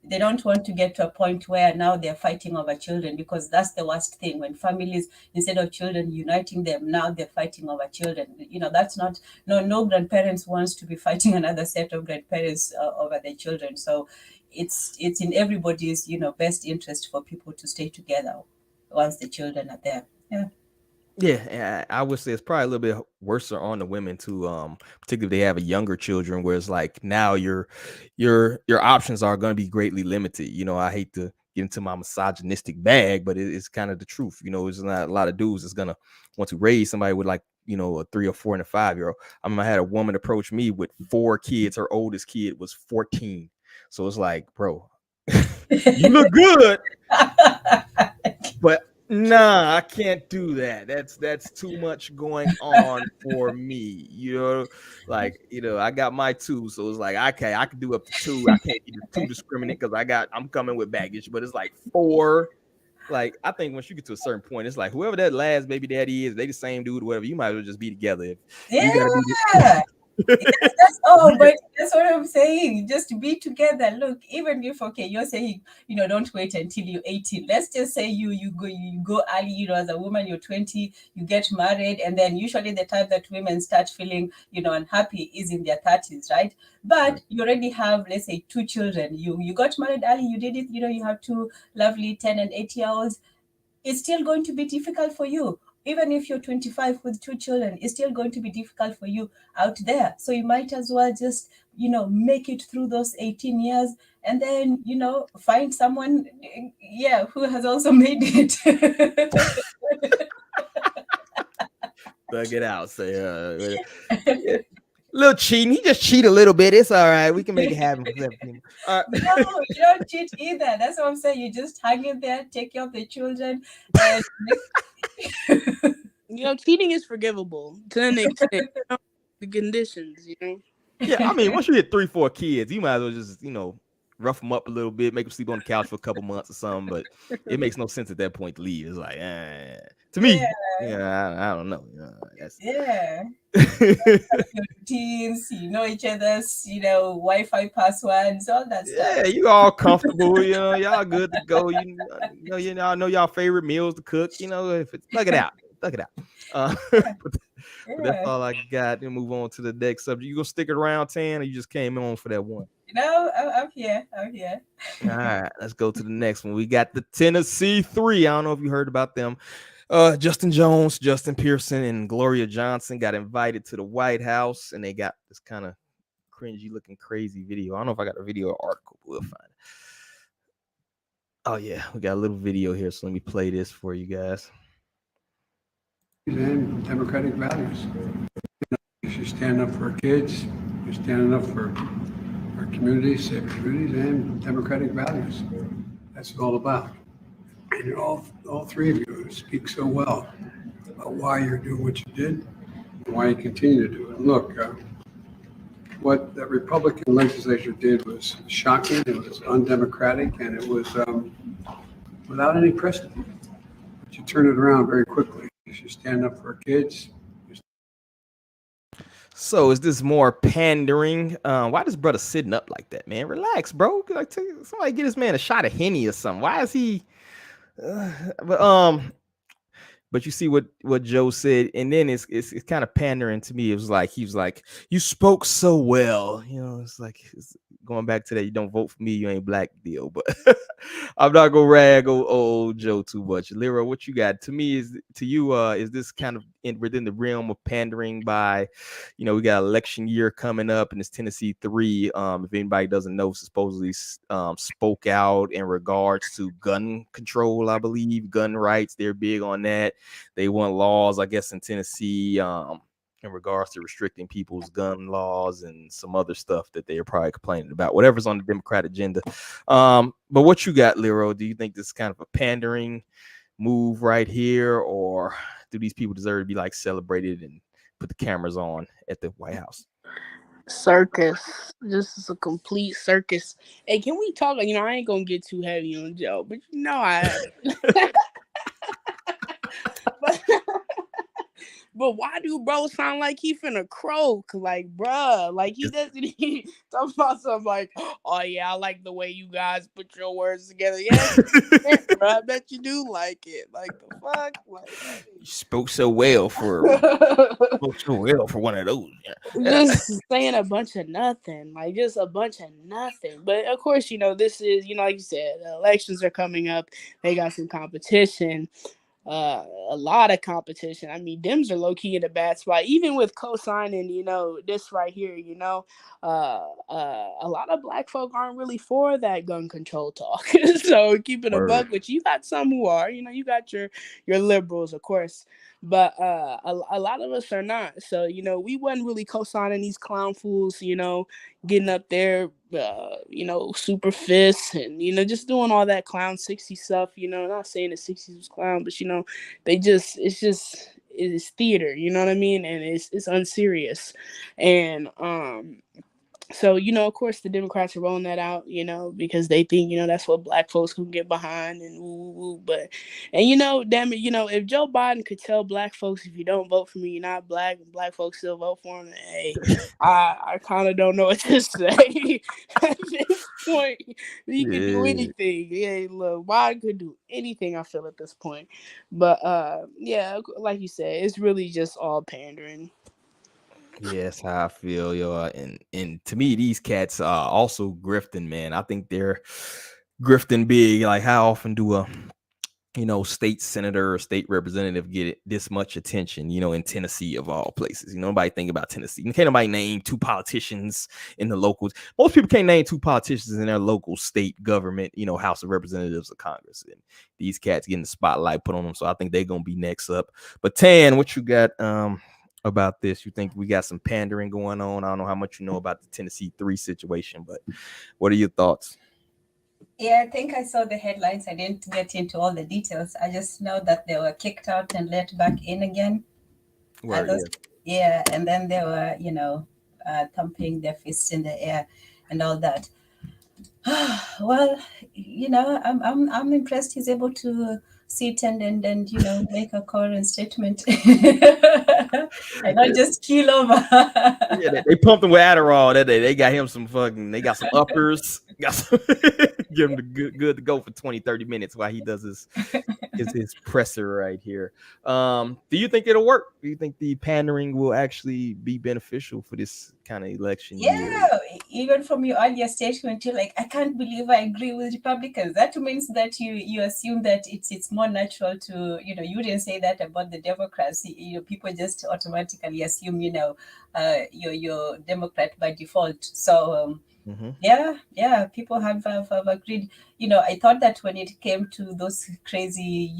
they don't want to get to a point where now they're fighting over children, because that's the worst thing. When families, instead of children uniting them, now they're fighting over children. That's not, no grandparents wants to be fighting another set of grandparents over their children. So it's in everybody's, best interest for people to stay together once the children are there. Yeah, I would say it's probably a little bit worse on the women too, particularly if they have a younger children, where it's like now your options are going to be greatly limited. I hate to get into my misogynistic bag, but it's kind of the truth. There's not a lot of dudes that's gonna want to raise somebody with like a 3 or 4 and a 5-year-old. I had a woman approach me with 4 kids. Her oldest kid was 14. So it's like, bro, you look good, but nah, I can't do that. That's too much going on for me. I got my 2, so it's like, okay, I can do up to 2. I can't be too discriminate because I'm coming with baggage, but it's like 4. Like, I think once you get to a certain point, it's like whoever that last baby daddy is, they the same dude, whatever. You might as well just be together. You gotta be but that's what I'm saying. Just be together. Look, even if you're saying, don't wait until you're 18. Let's just say you go early, as a woman, you're 20, you get married, and then usually the time that women start feeling, unhappy is in their 30s, right? But you already have, let's say, 2 children. You got married early, you did it, you have 2 lovely 10 and 8 year olds. It's still going to be difficult for you. even if you're 25 with 2 children, it's still going to be difficult for you out there. So you might as well just, make it through those 18 years and then, find someone, who has also made it. Thug it out. Say, little cheating. He just cheat a little bit. It's all right. We can make it happen for 17. No, you don't cheat either. That's what I'm saying. You just hang in there, take care of the children, and cheating is forgivable to an extent. The conditions, Yeah, I mean, once you hit 3-4 kids, you might as well just, rough them up a little bit, make them sleep on the couch for a couple months or something. But it makes no sense at that point to leave. It's like, to me, I don't know. Teens, each other's, Wi-Fi passwords, all that stuff. Yeah, you all comfortable, y'all good to go. Y'all know y'all favorite meals to cook. If it's thug it out. But that's all I got. Then move on to the next subject. You gonna stick it around, Tan, or you just came on for that one? I'm here. All right, let's go to the next one. We got the Tennessee Three. I don't know if you heard about them. Justin Jones, Justin Pearson, and Gloria Johnson got invited to the White House, and they got this kind of cringy looking crazy video. I don't know if I got a video or article, but we'll find it. Oh yeah, we got a little video here, so let me play this for you guys. And democratic values. You should stand up for our kids. You're standing up for our communities, safe communities, and democratic values. That's what it's all about. And all three of you speak so well about why you're doing what you did and why you continue to do it. And look, what the Republican legislature did was shocking. It was undemocratic, and it was without any precedent. But you turn it around very quickly. You should stand up for our kids. So is this more pandering? Why this brother sitting up like that, man? Relax, bro. Like, somebody get this man a shot of Henny or something. Why is he? But you see what Joe said, and then it's kind of pandering to me. It was like he was like, "You spoke so well," It's like it's going back to that. You don't vote for me, you ain't black deal. But I'm not gonna rag old Joe too much. Lyra, what you got? To me, is this kind of within the realm of pandering by, we got election year coming up, and it's Tennessee 3. If anybody doesn't know, supposedly spoke out in regards to gun control. I believe gun rights. They're big on that. They want laws, I guess, in Tennessee in regards to restricting people's gun laws and some other stuff that they are probably complaining about, whatever's on the Democrat agenda. But what you got, Lero? Do you think this is kind of a pandering move right here, or do these people deserve to be like celebrated and put the cameras on at the White House? Circus. This is a complete circus. Hey, can we talk? I ain't gonna get too heavy on Joe, but I But why do bro sound like he finna croak? Like, bruh, like he doesn't. He talks about something like, "Oh yeah, I like the way you guys put your words together." Yeah, bro, I bet you do like it. Like the fuck, like, you spoke so well for one of those. Just saying a bunch of nothing, like just a bunch of nothing. But of course, this is, like you said, elections are coming up. They got some competition. A lot of competition. I mean, Dems are low key in a bad spot, even with co-signing, this right here, a lot of black folk aren't really for that gun control talk. So keeping a buck, but you got some who are, you got your liberals, of course, but a lot of us are not. So, we wasn't really co-signing these clown fools, getting up there, super fists and, just doing all that clown 60 stuff, not saying the 60s was clown, but, it's theater, you know what I mean? And it's unserious. And, so, of course, the Democrats are rolling that out, because they think, that's what black folks can get behind and woo. But, and, damn it, if Joe Biden could tell black folks, if you don't vote for me, you're not black, and black folks still vote for him, hey, I kind of don't know what to say. At this point, he can do anything. Yeah, look, Biden could do anything, I feel, at this point. But, yeah, like you said, it's really just all pandering. Yeah, that's how I feel, yo. And to me, these cats are also grifting, man. I think they're grifting big. Like, how often do state senator or state representative get this much attention, in Tennessee of all places. Nobody think about Tennessee. Can't nobody name two politicians in the locals. Most people can't name two politicians in their local state government, House of Representatives or Congress. And these cats getting the spotlight put on them. So I think they're going to be next up. But Tan, what you got about this? You think we got some pandering going on? I don't know how much you know about the Tennessee 3 situation, but what are your thoughts? Yeah, I think I saw the headlines. I didn't get into all the details. I just know that they were kicked out and let back in again. Word, yeah, and then they were, thumping their fists in the air and all that. Well, I'm impressed he's able to sit and make a coherent statement. I not just keel over. Yeah, they pumped him with Adderall that day. They got him they got some uppers. Give him the good to go for 20-30 minutes while he does his presser right here. Do you think it'll work? Do you think the pandering will actually be beneficial for this kind of election year? Even from your earlier statement, you're like, I can't believe I agree with Republicans. That means that you assume that it's more natural to, you didn't say that about the Democrats. People just automatically assume, you're Democrat by default. So people have agreed. I thought that when it came to those crazy,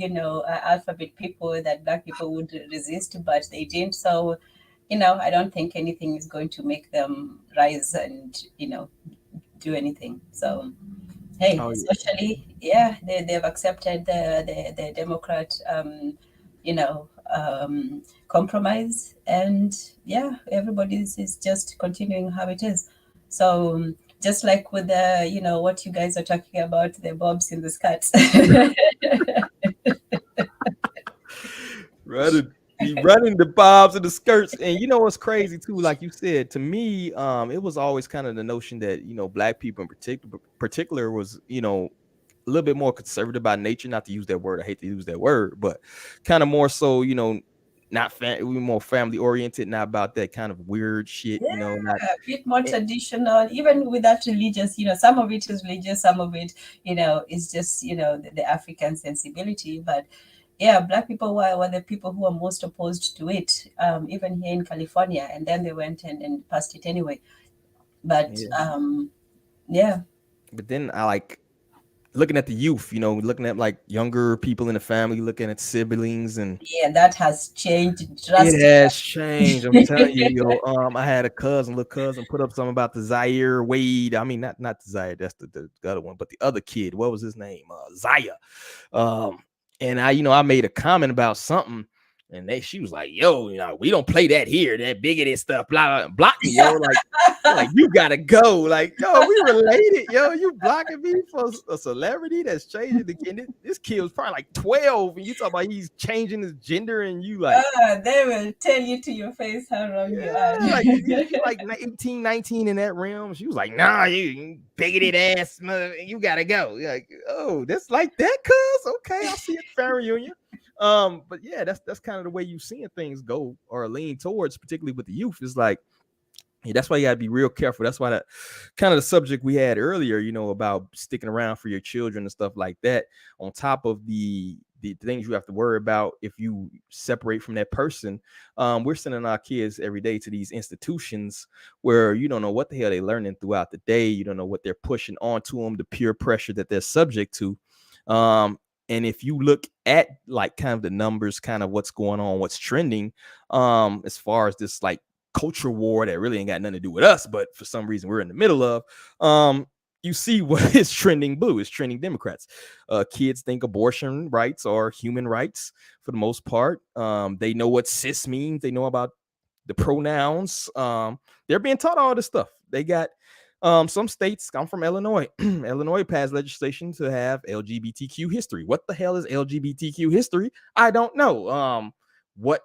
alphabet people, that Black people would resist, but they didn't. So, I don't think anything is going to make them rise and, do anything. So, hey, socially, they've accepted the Democrat, compromise, and everybody is just continuing how it is. So just like with the, what you guys are talking about, the bobs in the skirts. running the bobs and the skirts. And what's crazy too, like you said, to me, it was always kind of the notion that, Black people in particular was, a little bit more conservative by nature, not to use that word. I hate to use that word, but kind of more so, we're more family oriented, not about that kind of weird shit, a bit more traditional, even without religious, some of it is religious, some of it, is just, the African sensibility. But Black people were the people who were most opposed to it, even here in California, and then they went and passed it anyway. But but then I like looking at the youth, looking at like younger people in the family, looking at siblings, and that has changed drastically. It has changed. I'm telling you, I had a little cousin put up something about the Zaire Wade. I mean, not the Zaire, that's the other one, but the other kid. What was his name? Zaya. And I made a comment about something, and she was like, "Yo, we don't play that here. That bigoted stuff." Blah, block me, yo. Like you gotta go. Like, yo, we related, yo. You blocking me for a celebrity that's changing the kid. This kid was probably like 12, and you talk about he's changing his gender, and you like, they will tell you to your face how wrong you are. like 18, 19 in that realm. She was like, "Nah, you bigoted ass, mother, you gotta go." You're like, oh, that's like that, cuz okay, I'll see you at family reunion. But that's kind of the way you're seeing things go or lean towards, particularly with the youth. Is like, that's why you gotta be real careful. That's why that kind of the subject we had earlier, about sticking around for your children and stuff like that. On top of the things you have to worry about if you separate from that person, we're sending our kids every day to these institutions where you don't know what the hell they're learning throughout the day. You don't know what they're pushing onto them, the peer pressure that they're subject to. And if you look at like kind of the numbers, kind of what's going on, what's trending, as far as this like culture war that really ain't got nothing to do with us, but for some reason we're in the middle of, you see what is trending blue. It's trending Democrats. Kids think abortion rights are human rights for the most part. They know what cis means. They know about the pronouns. They're being taught all this stuff. They got some states. I'm from Illinois. Illinois passed legislation to have LGBTQ history. What the hell is LGBTQ history? I don't know. What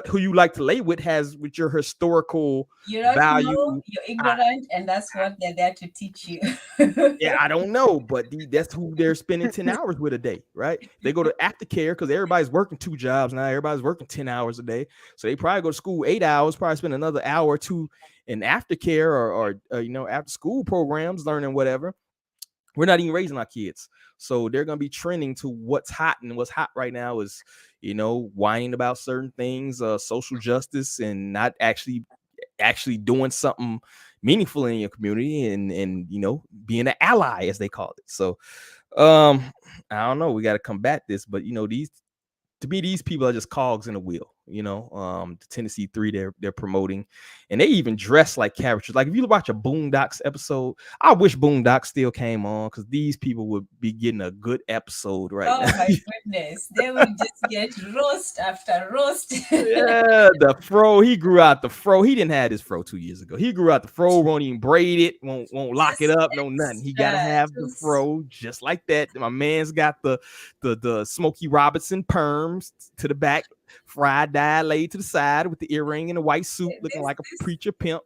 who you like to lay with has with your historical value. You're ignorant, and that's what they're there to teach you. I don't know, but that's who they're spending 10 hours with a day, right? They go to aftercare because everybody's working 2 jobs now. Everybody's working 10 hours a day, so they probably go to school 8 hours, probably spend another hour or two in aftercare or after school programs learning whatever. we're not even raising our kids. So they're going to be trending to what's hot, and what's hot right now is, whining about certain things, social justice, and not actually doing something meaningful in your community, and being an ally, as they call it. So I don't know, we got to combat this, but these people are just cogs in a wheel. The Tennessee Three they're promoting, and they even dress like characters. Like if you watch a Boondocks episode, I wish Boondocks still came on, because these people would be getting a good episode right now. Oh my goodness, they will just get roast after roast. Yeah, the fro. He grew out the fro. He didn't have his fro 2 years ago. He grew out the fro. Won't even braid it. Won't lock it up. No nothing. He gotta have the fro just like that. My man's got the Smokey Robinson perms to the back, fried dye laid to the side with the earring and the white suit, looking like a preacher pimp.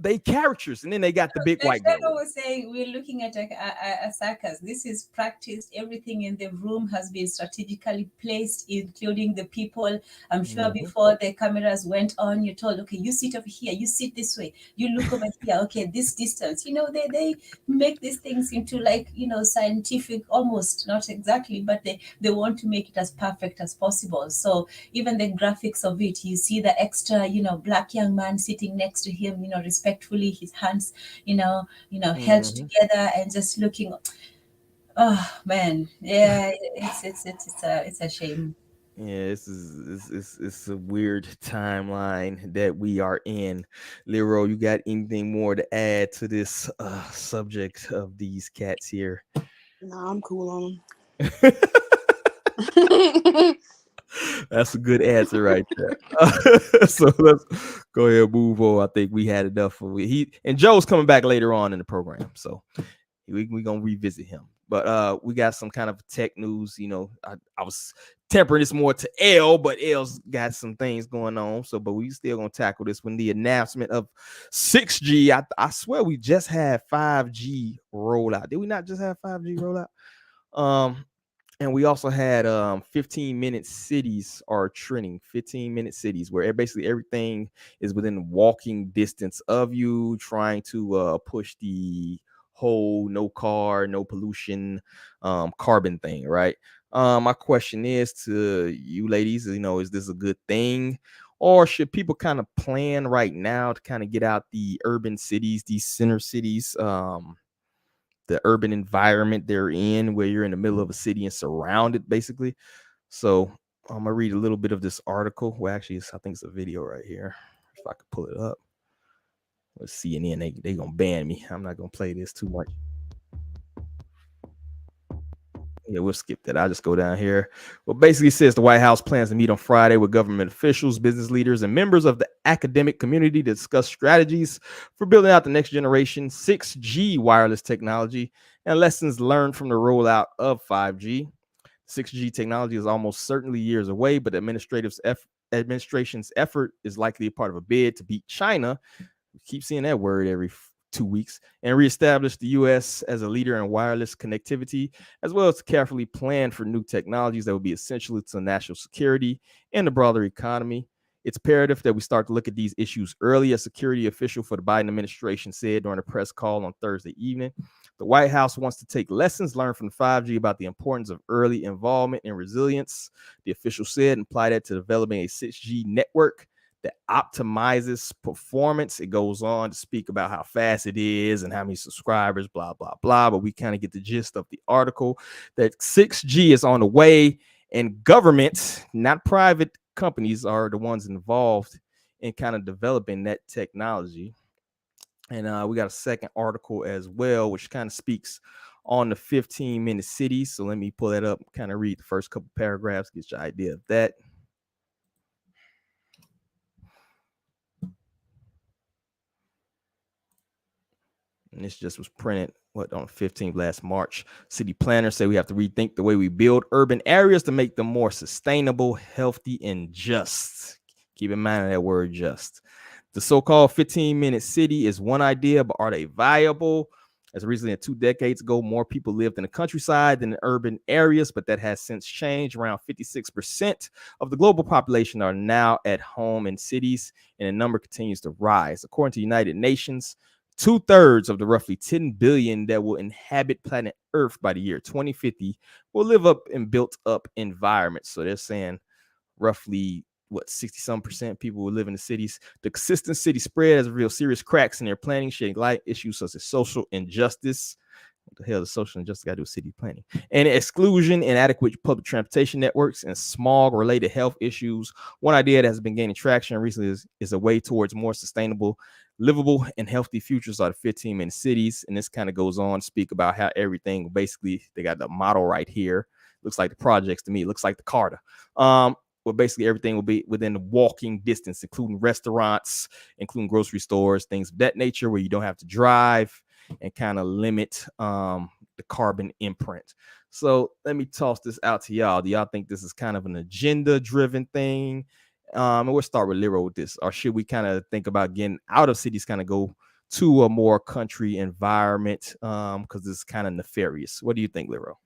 They characters, and then they got the big white girl. I was saying, we're looking at a circus. This is practiced. Everything in the room has been strategically placed, including the people. I'm sure before the cameras went on, you told, okay, you sit over here, you sit this way, you look over here, okay, this distance. They make these things into scientific, almost, not exactly, but they want to make it as perfect as possible. So even the graphics of it, you see the extra, black young man sitting next to him, respectfully, his hands, held together, and just looking. Oh man, yeah, it's a shame. Yeah, it's a weird timeline that we are in. Leroy, you got anything more to add to this subject of these cats here? Nah, I'm cool on them. That's a good answer right there. So let's go ahead and move on. I think we had enough of it. And Joe's coming back later on in the program, so we're gonna revisit him. But we got some kind of tech news. I was tempering this more to L, but L's got some things going on. So, but we still gonna tackle this when the announcement of 6G. I swear we just had 5G rollout. Did we not just have 5G rollout? And we also had 15-minute cities are trending. 15-minute cities where basically everything is within walking distance of you, trying to push the whole no car, no pollution, carbon thing, right? My question is to you ladies, is this a good thing? Or should people kind of plan right now to kind of get out the urban cities, these center cities, the urban environment they're in, where you're in the middle of a city and surrounded, basically? So I'm gonna read a little bit of this article. Well, actually, I think it's a video right here. If I could pull it up. Let's see, and then they gonna ban me. I'm not gonna play this too much. Yeah, we'll skip that. I'll just go down here. Well, basically it says the White House plans to meet on Friday with government officials, business leaders, and members of the academic community to discuss strategies for building out the next generation 6G wireless technology and lessons learned from the rollout of 5G. 6G technology is almost certainly years away, but the administration's effort is likely a part of a bid to beat China. We keep seeing that word every 2 weeks, and reestablish the U.S. as a leader in wireless connectivity, as well as to carefully plan for new technologies that will be essential to national security and the broader economy. It's imperative that we start to look at these issues early, a security official for the Biden administration said during a press call on Thursday evening. The White House wants to take lessons learned from 5G about the importance of early involvement and resilience, the official said, and apply that to developing a 6G network that optimizes performance. It goes on to speak about how fast it is and how many subscribers, blah, blah, blah. But we kind of get the gist of the article that 6G is on the way, and government, not private companies, are the ones involved in kind of developing that technology. And we got a second article as well, which kind of speaks on the 15-minute cities. So let me pull that up, kind of read the first couple paragraphs, get your idea of that. And this just was printed on the 15th last March. City planners say we have to rethink the way we build urban areas to make them more sustainable, healthy, and just. Keep in mind that word just. The so-called 15-minute city is one idea, but are they viable? As recently as 2 decades ago, more people lived in the countryside than in urban areas, but that has since changed. Around 56% of the global population are now at home in cities, and the number continues to rise. According to the United Nations, 2/3 of the roughly 10 billion that will inhabit planet Earth by the year 2050 will live up in built up environments. So they're saying roughly 60-some% people will live in the cities. The consistent city spread has revealed serious cracks in their planning, shedding light issues such as social injustice. What the hell does social injustice got to do with city planning? And exclusion, inadequate public transportation networks, and smog-related health issues. One idea that has been gaining traction recently is a way towards more sustainable, livable, and healthy futures are the 15-minute cities. And this kind of goes on to speak about how everything, basically, they got the model right here. Looks like the projects to me. It looks like the Carter. Well, basically everything will be within the walking distance, including restaurants, including grocery stores, things of that nature, where you don't have to drive, and kind of limit the carbon imprint. So let me toss this out to y'all. Do y'all think this is kind of an agenda-driven thing? And we'll start with Lero with this. Or should we kind of think about getting out of cities, kind of go to a more country environment? Because it's kind of nefarious. What do you think, Lero?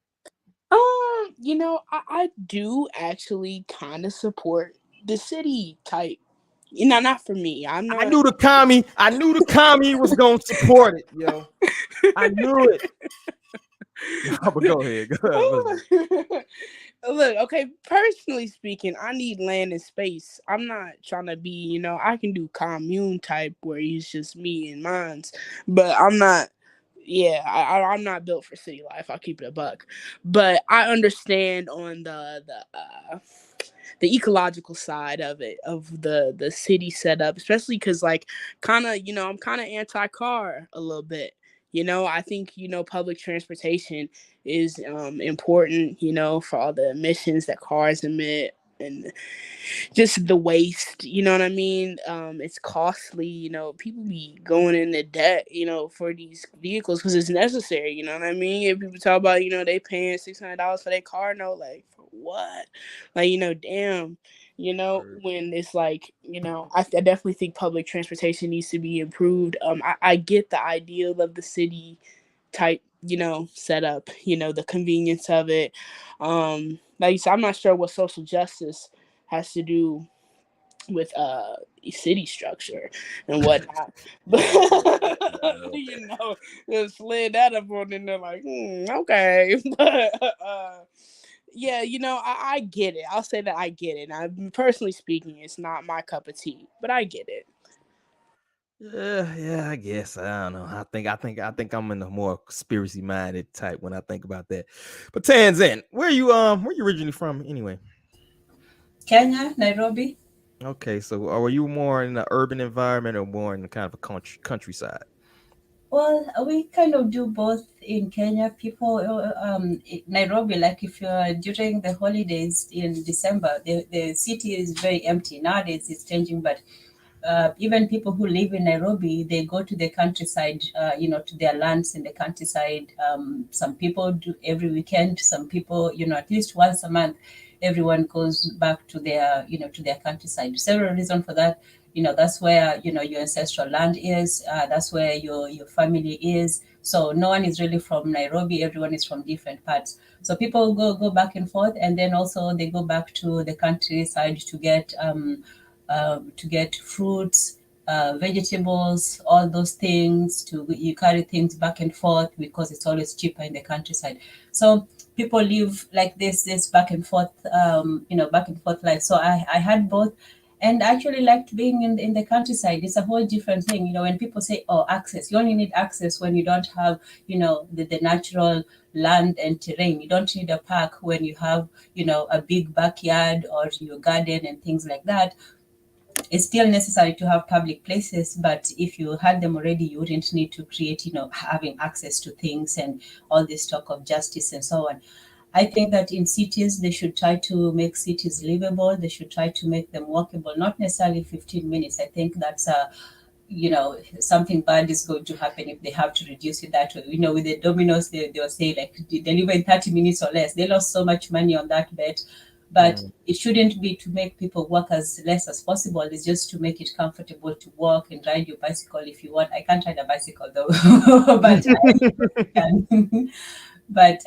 I do actually kind of support the city type. Not for me. I knew the commie was gonna support it, yo. I knew it. No, but go ahead. Look, okay, personally speaking, I need land and space. I'm not trying to be, I can do commune type where it's just me and mines, but I'm not. Yeah, I'm not built for city life. I'll keep it a buck, but I understand on the ecological side of it, of the city setup, especially because I'm kind of anti-car a little bit. I think public transportation is important, for all the emissions that cars emit and just the waste, you know what I mean? It's costly, people be going into debt, for these vehicles because it's necessary, you know what I mean? If people talk about, they paying $600 for their car note, like, for what? Like, damn, when it's like, I definitely think public transportation needs to be improved. I get the ideal of the city type, setup, the convenience of it. Like you said, I'm not sure what social justice has to do with city structure and whatnot. But just slid that up on and they're like, okay. But yeah, I get it. I'll say that I get it. Now, personally speaking, it's not my cup of tea, but I get it. Yeah, I guess. I don't know. I think I'm in the more conspiracy minded type when I think about that. But Tanzan, where you originally from anyway? Kenya, Nairobi. Okay, so were you more in the urban environment or more in the kind of a countryside? Well, we kind of do both in Kenya. People, Nairobi, like if you're during the holidays in December, the city is very empty. Nowadays it's changing, but even people who live in Nairobi, they go to the countryside, to their lands in the countryside. Some people do every weekend. Some people, at least once a month, everyone goes back to their, to their countryside. Several reasons for that. That's where, your ancestral land is. That's where your family is. So no one is really from Nairobi. Everyone is from different parts. So people go back and forth. And then also they go back to the countryside to get fruits, vegetables, all those things. You carry things back and forth because it's always cheaper in the countryside. So people live like this back and forth, back and forth life. So I had both, and I actually liked being in the countryside. It's a whole different thing. When people say, oh, access, you only need access when you don't have, the natural land and terrain. You don't need a park when you have, a big backyard or your garden and things like that. It's still necessary to have public places, but if you had them already, you wouldn't need to create, having access to things and all this talk of justice and so on. I think that in cities, they should try to make cities livable. They should try to make them walkable, not necessarily 15 minutes. I think that's something bad is going to happen if they have to reduce it that way. With the Domino's, they'll say like deliver in 30 minutes or less. They lost so much money on that bet. But it shouldn't be to make people work as less as possible. It's just to make it comfortable to walk and ride your bicycle if you want. I can't ride a bicycle though, but I can. But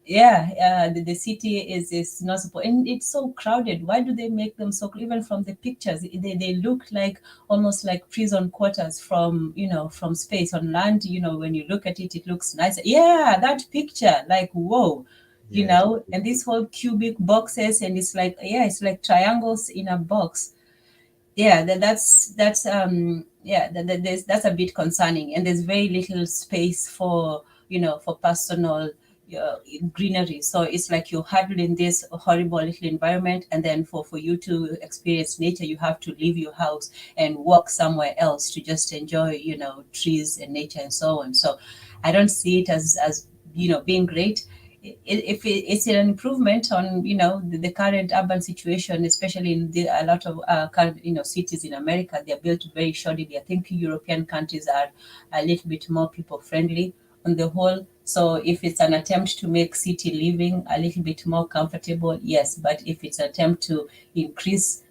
the city is not supposed, and it's so crowded. Why do they make them so, even from the pictures, they look like almost like prison quarters from, from space. On land, when you look at it, it looks nice. Yeah, that picture, like, whoa. And these whole cubic boxes, and it's like, it's like triangles in a box. That's a bit concerning, and there's very little space for, for personal greenery. So it's like you're huddled in this horrible little environment, and then for you to experience nature, you have to leave your house and walk somewhere else to just enjoy, trees and nature and so on. So I don't see it as being great. If it's an improvement on, the current urban situation, especially in a lot of current, cities in America, they're built very shoddily. I think European countries are a little bit more people friendly on the whole. So if it's an attempt to make city living a little bit more comfortable, yes. But if it's an attempt to increase,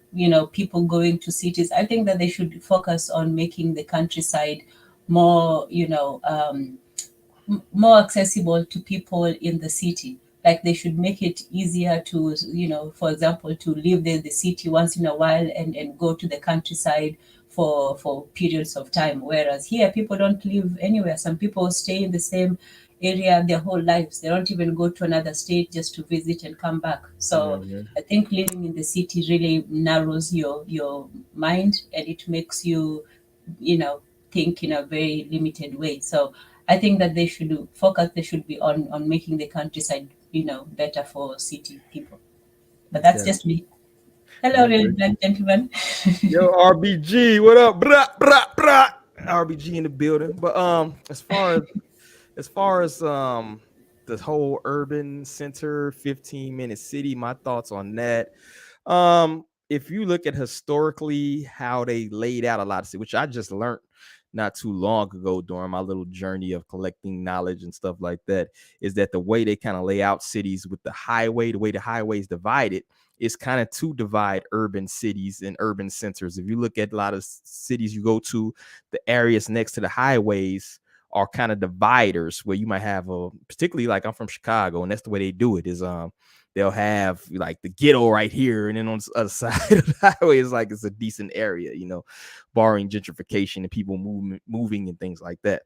people going to cities, I think that they should focus on making the countryside more, more accessible to people in the city. Like they should make it easier to, for example, to leave the city once in a while and go to the countryside for periods of time. Whereas here, people don't live anywhere. Some people stay in the same area their whole lives. They don't even go to another state just to visit and come back. So I think living in the city really narrows your mind, and it makes you, think in a very limited way. So I think that they should focus. They should be on making the countryside, better for city people. But that's just me. Hello, real black gentleman. Yo, RBG, what up? Brah, brah, brah. RBG in the building. But as far as the whole urban center 15-minute city, my thoughts on that. If you look at historically how they laid out a lot of cities, which I just learned not too long ago during my little journey of collecting knowledge and stuff like that, is that the way they kind of lay out cities with the highway, the way the highway is divided, is kind of to divide urban cities and urban centers. If you look at a lot of cities you go to, the areas next to the highways are kind of dividers, where you might have particularly, like, I'm from Chicago, and that's the way they do it, is they'll have like the ghetto right here, and then on the other side of the highway is like it's a decent area, barring gentrification and people moving and things like that.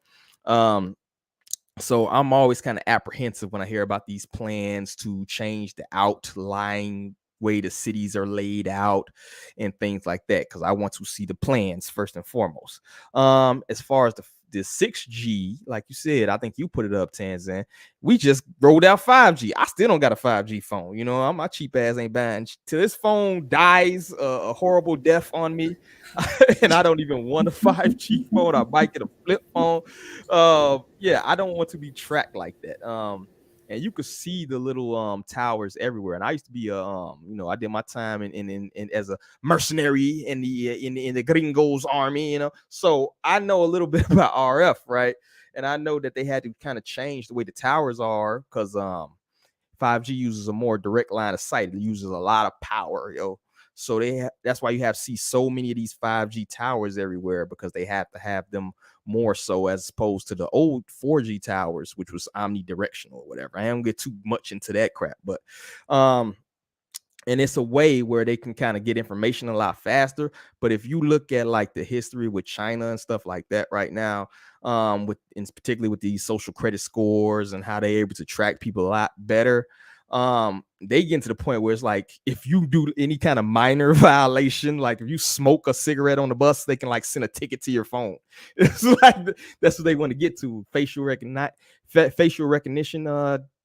So I'm always kind of apprehensive when I hear about these plans to change the outlying way the cities are laid out and things like that, because I want to see the plans first and foremost. As far as the 6G, like you said, I think you put it up, Tanzan. We just rolled out 5G. I still don't got a 5G phone. My cheap ass ain't buying till this phone dies a horrible death on me. And I don't even want a 5G phone. I might get a flip phone. I don't want to be tracked like that. And you could see the little towers everywhere. And I used to be I did my time in as a mercenary in the Gringos army, so I know a little bit about RF, right? And I know that they had to kind of change the way the towers are, because 5G uses a more direct line of sight. It uses a lot of power, So that's why you see so many of these 5G towers everywhere, because they have to have them more so, as opposed to the old 4G towers, which was omnidirectional or whatever. I don't get too much into that crap, but and it's a way where they can kind of get information a lot faster. But if you look at like the history with China and stuff like that right now, particularly with these social credit scores and how they're able to track people a lot better, they get to the point where it's like, if you do any kind of minor violation, like if you smoke a cigarette on the bus, they can like send a ticket to your phone. It's like that's what they want to get to. Facial recognition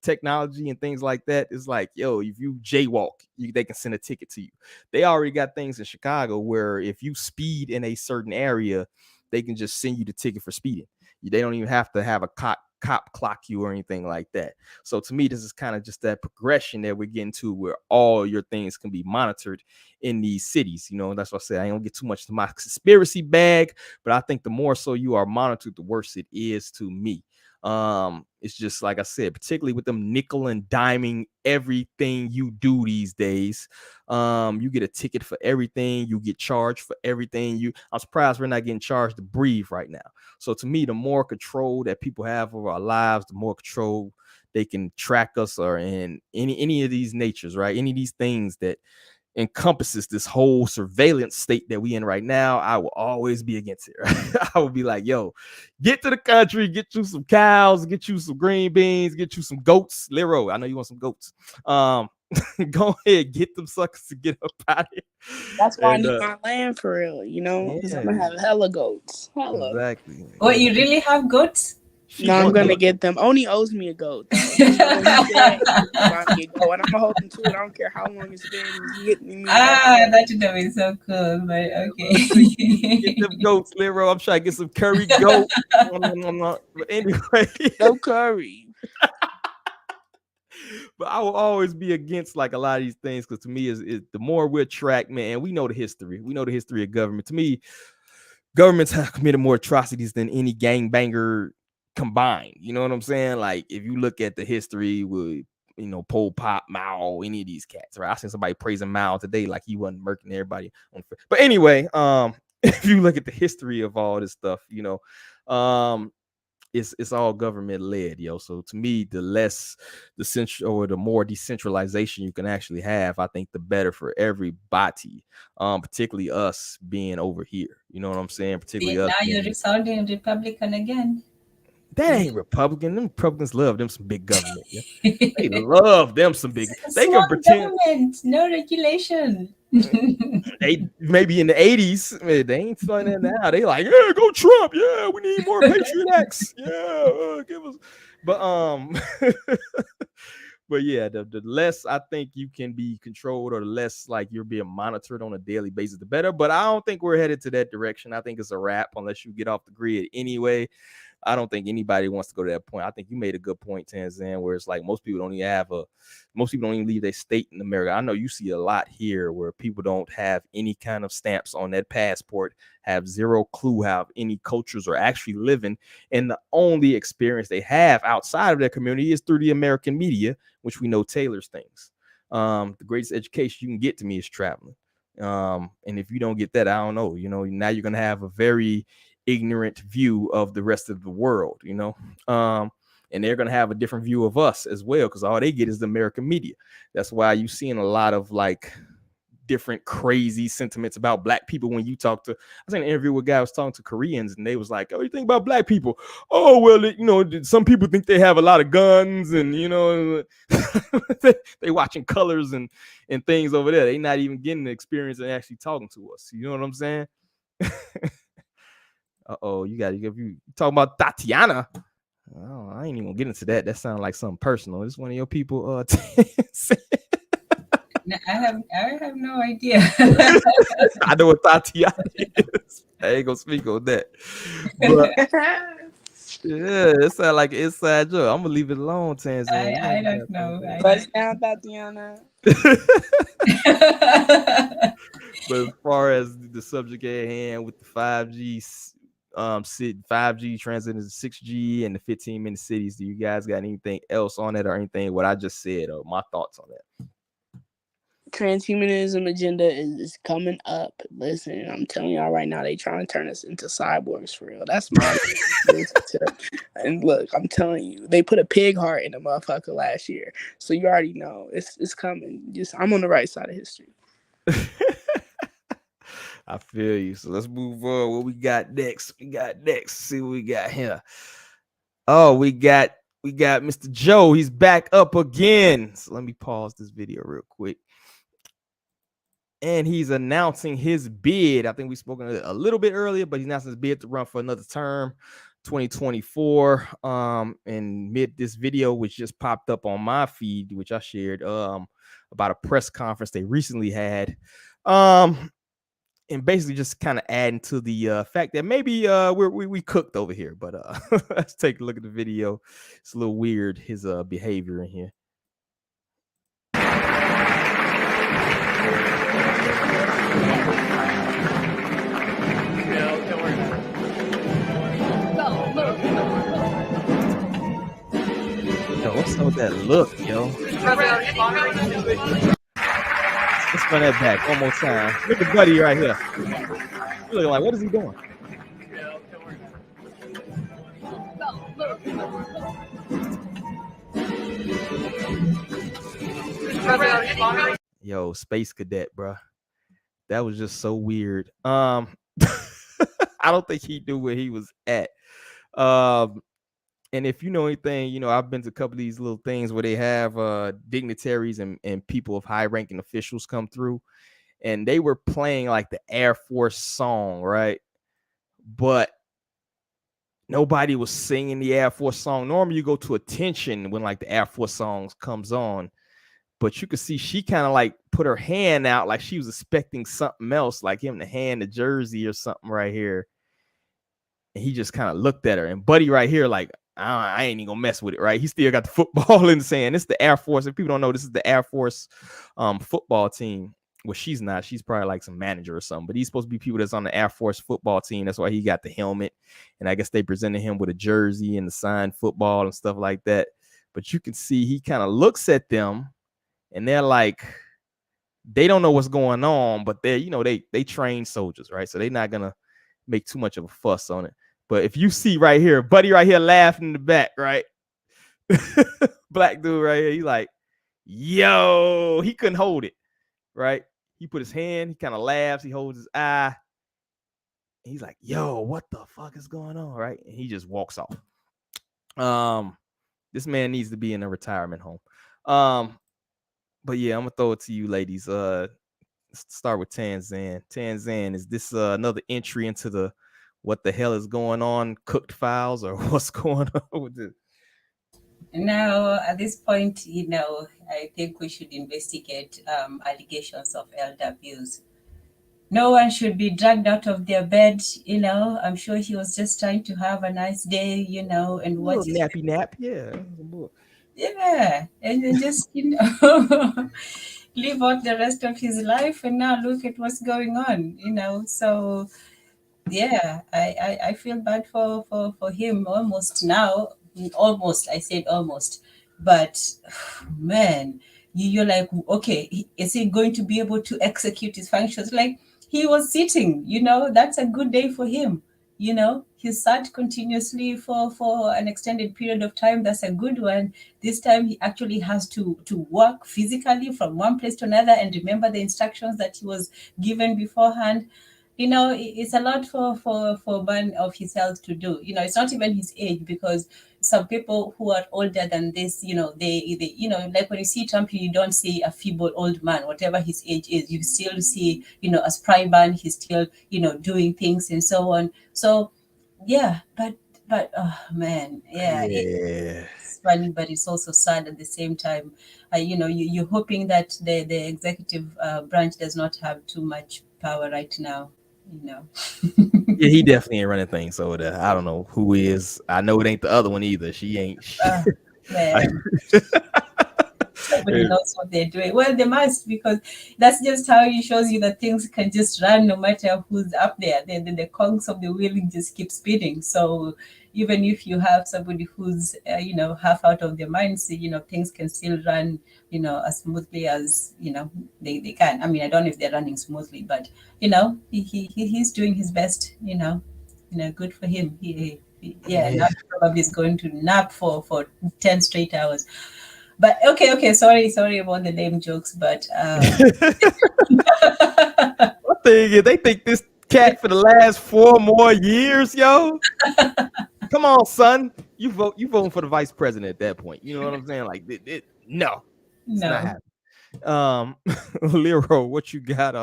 technology and things like that. Is like, if you jaywalk, they can send a ticket to you. They already got things in Chicago where if you speed in a certain area, they can just send you the ticket for speeding. They don't even have to have a cop clock you or anything like that. So to me, this is kind of just that progression that we're getting to, where all your things can be monitored in these cities. That's what I say. I don't get too much to my conspiracy bag, but I think the more so you are monitored, the worse it is to me. It's just like I said, particularly with them nickel and diming everything you do these days. You get a ticket for everything, you get charged for everything. I'm surprised we're not getting charged to breathe right now. So to me, the more control that people have over our lives, the more control they can track us, or in any of these natures, right? Any of these things that encompasses this whole surveillance state that we in right now, I will always be against it. Right? I would be like, yo, get to the country, get you some cows, get you some green beans, get you some goats. Lero, I know you want some goats. Go ahead, get them suckers to get up out of here. That's why I need my land for real, because I'm gonna have hella goats. Exactly. What, you really have goats? No, I'm gonna get them. Oni owes me a goat. And I'm gonna hold him to it. I don't care how long it's been. He's getting me. That would have been so cool, but okay. Get them goats, Lero. I'm trying to get some curry goat. But anyway, no curry. But I will always be against like a lot of these things, because to me, is the more we're tracked, man. We know the history. We know the history of government. To me, governments have committed more atrocities than any gangbanger combined. You know what I'm saying? Like, if you look at the history with, Pol Pot, Mao, any of these cats, right? I seen somebody praising Mao today like he wasn't murking everybody. But anyway, if you look at the history of all this stuff, it's all government led, yo. So to me, the less the more decentralization you can actually have, I think the better for everybody, particularly us being over here. You know what I'm saying? Particularly us. Now you're sounding Republican again. That ain't Republican. Them Republicans love them some big government. Yeah? They love them some big. They can pretend. Government, no regulation. They maybe in the 80s, man, they ain't starting that now. They like, yeah, go Trump. Yeah, we need more Patriot Acts. Yeah, give us. But yeah, the less I think you can be controlled, or the less like you're being monitored on a daily basis, the better. But I don't think we're headed to that direction. I think it's a wrap unless you get off the grid anyway. I don't think anybody wants to go to that point. I think you made a good point, Tanzan, where it's like most people don't even leave their state in America. I know you see a lot here where people don't have any kind of stamps on that passport, have zero clue how any cultures are actually living, and the only experience they have outside of their community is through the American media, which we know tailors things. The greatest education you can get to me is traveling. And if you don't get that, I don't know. Now you're gonna have a very ignorant view of the rest of the world, and they're going to have a different view of us as well, because all they get is the American media. That's why you're seeing a lot of like different crazy sentiments about black people. When you talk to, I seen an interview with a guy who was talking to Koreans, and they was like, oh, you think about black people? Oh, well, some people think they have a lot of guns, and they watching colors and things over there. They not even getting the experience and actually talking to us. You know what I'm saying? You talking about Tatiana? Oh, I ain't even gonna get into that. That sounds like something personal. It's one of your people. I have no idea. I know what Tatiana is. I ain't gonna speak on that. But yeah, it sounds like an inside joke. I'm gonna leave it alone, Tanzania. I don't know. Bust down, Tatiana. But as far as the subject at hand with the 5G 5G transiting to 6G and the 15-minute cities, do you guys got anything else on that, or anything what I just said, or my thoughts on that? Transhumanism agenda is coming up. Listen, I'm telling y'all right now, they trying to turn us into cyborgs for real. That's my and look, I'm telling you, they put a pig heart in a motherfucker last year, so you already know it's coming. I'm on the right side of history. I feel you. So let's move on. What we got next? See what we got here. Oh, we got Mr. Joe. He's back up again. So let me pause this video real quick. And he's announcing his bid. I think we spoke a little bit earlier, but he's announcing his bid to run for another term, 2024. And this video, which just popped up on my feed, which I shared, about a press conference they recently had. And basically just kind of adding to the fact that maybe we cooked over here. But let's take a look at the video. It's a little weird, his behavior in here. Yo, what's up with that look, yo? Let's run that back one more time. Look at Buddy right here. You're looking like, what is he doing? Yo, Space Cadet, bro. That was just so weird. I don't think he knew where he was at. And if you know anything, I've been to a couple of these little things where they have dignitaries and people of high-ranking officials come through, and they were playing like the Air Force song, right? But nobody was singing the Air Force song. Normally you go to attention when like the Air Force songs comes on, but you could see she kind of like put her hand out like she was expecting something else, like him to hand the jersey or something right here. And he just kind of looked at her, and Buddy right here, like, I ain't even gonna mess with it, right? He still got the football in his hand. This is the Air Force. If people don't know, this is the Air Force football team. Well, she's not. She's probably like some manager or something. But he's supposed to be people that's on the Air Force football team. That's why he got the helmet. And I guess they presented him with a jersey and the signed football and stuff like that. But you can see he kind of looks at them, and they're like, they don't know what's going on, but they're, they train soldiers, right? So they're not gonna make too much of a fuss on it. But if you see right here, Buddy right here laughing in the back, right? Black dude right here, he's like, yo, he couldn't hold it, right? He put his hand, he kind of laughs, he holds his eye. He's like, yo, what the fuck is going on, right? And he just walks off. This man needs to be in a retirement home. But yeah, I'm gonna throw it to you, ladies. Start with Tanzan. Tanzan, is this another entry into the what the hell is going on cooked files, or what's going on with this? Now, at this point, I think we should investigate allegations of elder abuse. No one should be dragged out of their bed. I'm sure he was just trying to have a nice day, and watch a nappy nap. Yeah. Yeah. And then just, live out the rest of his life. And now look at what's going on, So, yeah, I feel bad for him almost now. I said almost. But, man, you're like, okay, is he going to be able to execute his functions? Like, he was sitting, that's a good day for him. He sat continuously for an extended period of time. That's a good one. This time he actually has to work physically from one place to another and remember the instructions that he was given beforehand. It's a lot for a man of his health to do. It's not even his age, because some people who are older than this, they like when you see Trump, you don't see a feeble old man, whatever his age is. You still see, a spry man. He's still, doing things and so on. So, yeah, but oh man, yeah. It's funny, but it's also sad at the same time. You're hoping that the executive branch does not have too much power right now. Yeah, he definitely ain't running things over there. I don't know who is. I know it ain't the other one either. She ain't. Man. Somebody knows what they're doing. Well, they must, because that's just how it shows you that things can just run no matter who's up there. The cogs of the wheel just keep spinning. So even if you have somebody who's half out of their minds, things can still run as smoothly as they can. I mean, I don't know if they're running smoothly, but he's doing his best. Good for him. Now probably is going to nap for 10 straight hours. But okay, sorry about the lame jokes, but one thing is, they think this cat for the last 4 more years, yo. Come on, son. You voting for the vice president at that point. You know what I'm saying? Like, no, it's not happening. Lero, what you got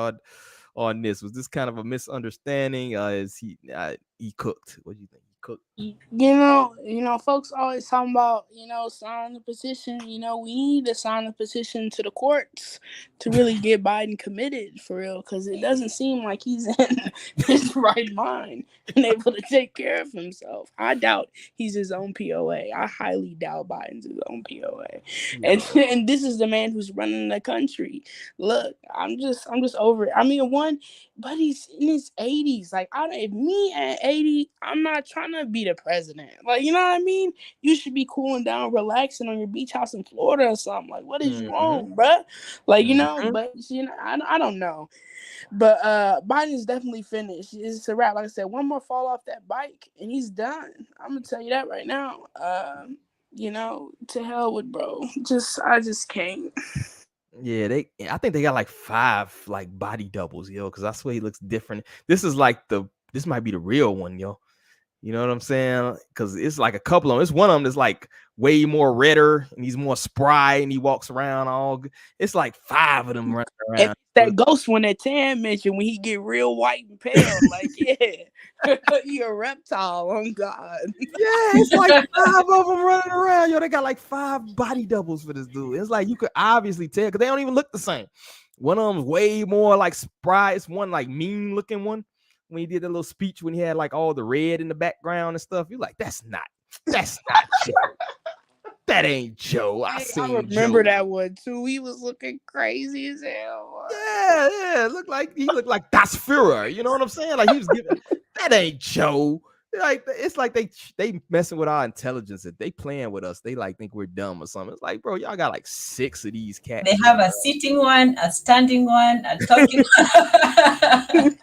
on this? Was this kind of a misunderstanding? Is he cooked? What do you think? Cooked? Folks always talking about, sign the petition. We need to sign the petition to the courts to really get Biden committed for real, because it doesn't seem like he's in his right mind and able to take care of himself. I doubt he's his own POA. I highly doubt Biden's his own POA. Yeah. And this is the man who's running the country. Look, I'm just over it. I mean, but he's in his 80s. Like, if me at 80, I'm not trying to be the president. Like, you know what I mean? You should be cooling down, relaxing on your beach house in Florida or something. Like, what is wrong, bruh? Like, but I don't know. But Biden's definitely finished. It's a wrap. Like I said, one more fall off that bike and he's done. I'm gonna tell you that right now. to hell with bro. I just can't. Yeah, I think they got like 5 like body doubles, yo, because I swear he looks different. This might be the real one, yo. You know what I'm saying? Because it's like a couple of them. It's one of them that's like way more redder and he's more spry and he walks around all good. It's like 5 of them running And around. that ghost one that Tam mentioned when he get real white and pale, like, yeah, he a reptile. Oh God. Yeah, it's like 5 of them running around. Yo, they got like 5 body doubles for this dude. It's like you could obviously tell because they don't even look the same. One of them's way more like spry. It's one like mean looking one. When he did the little speech when he had like all the red in the background and stuff, you're like, that's not Joe. That ain't Joe. I remember that one too. He was looking crazy as hell. Yeah. He looked like Das Führer. You know what I'm saying? Like he was giving that ain't Joe. Like it's like they messing with our intelligence. If they playing with us, they like think we're dumb or something. It's like, bro, y'all got like 6 of these cats. They have a sitting one, a standing one, a talking one.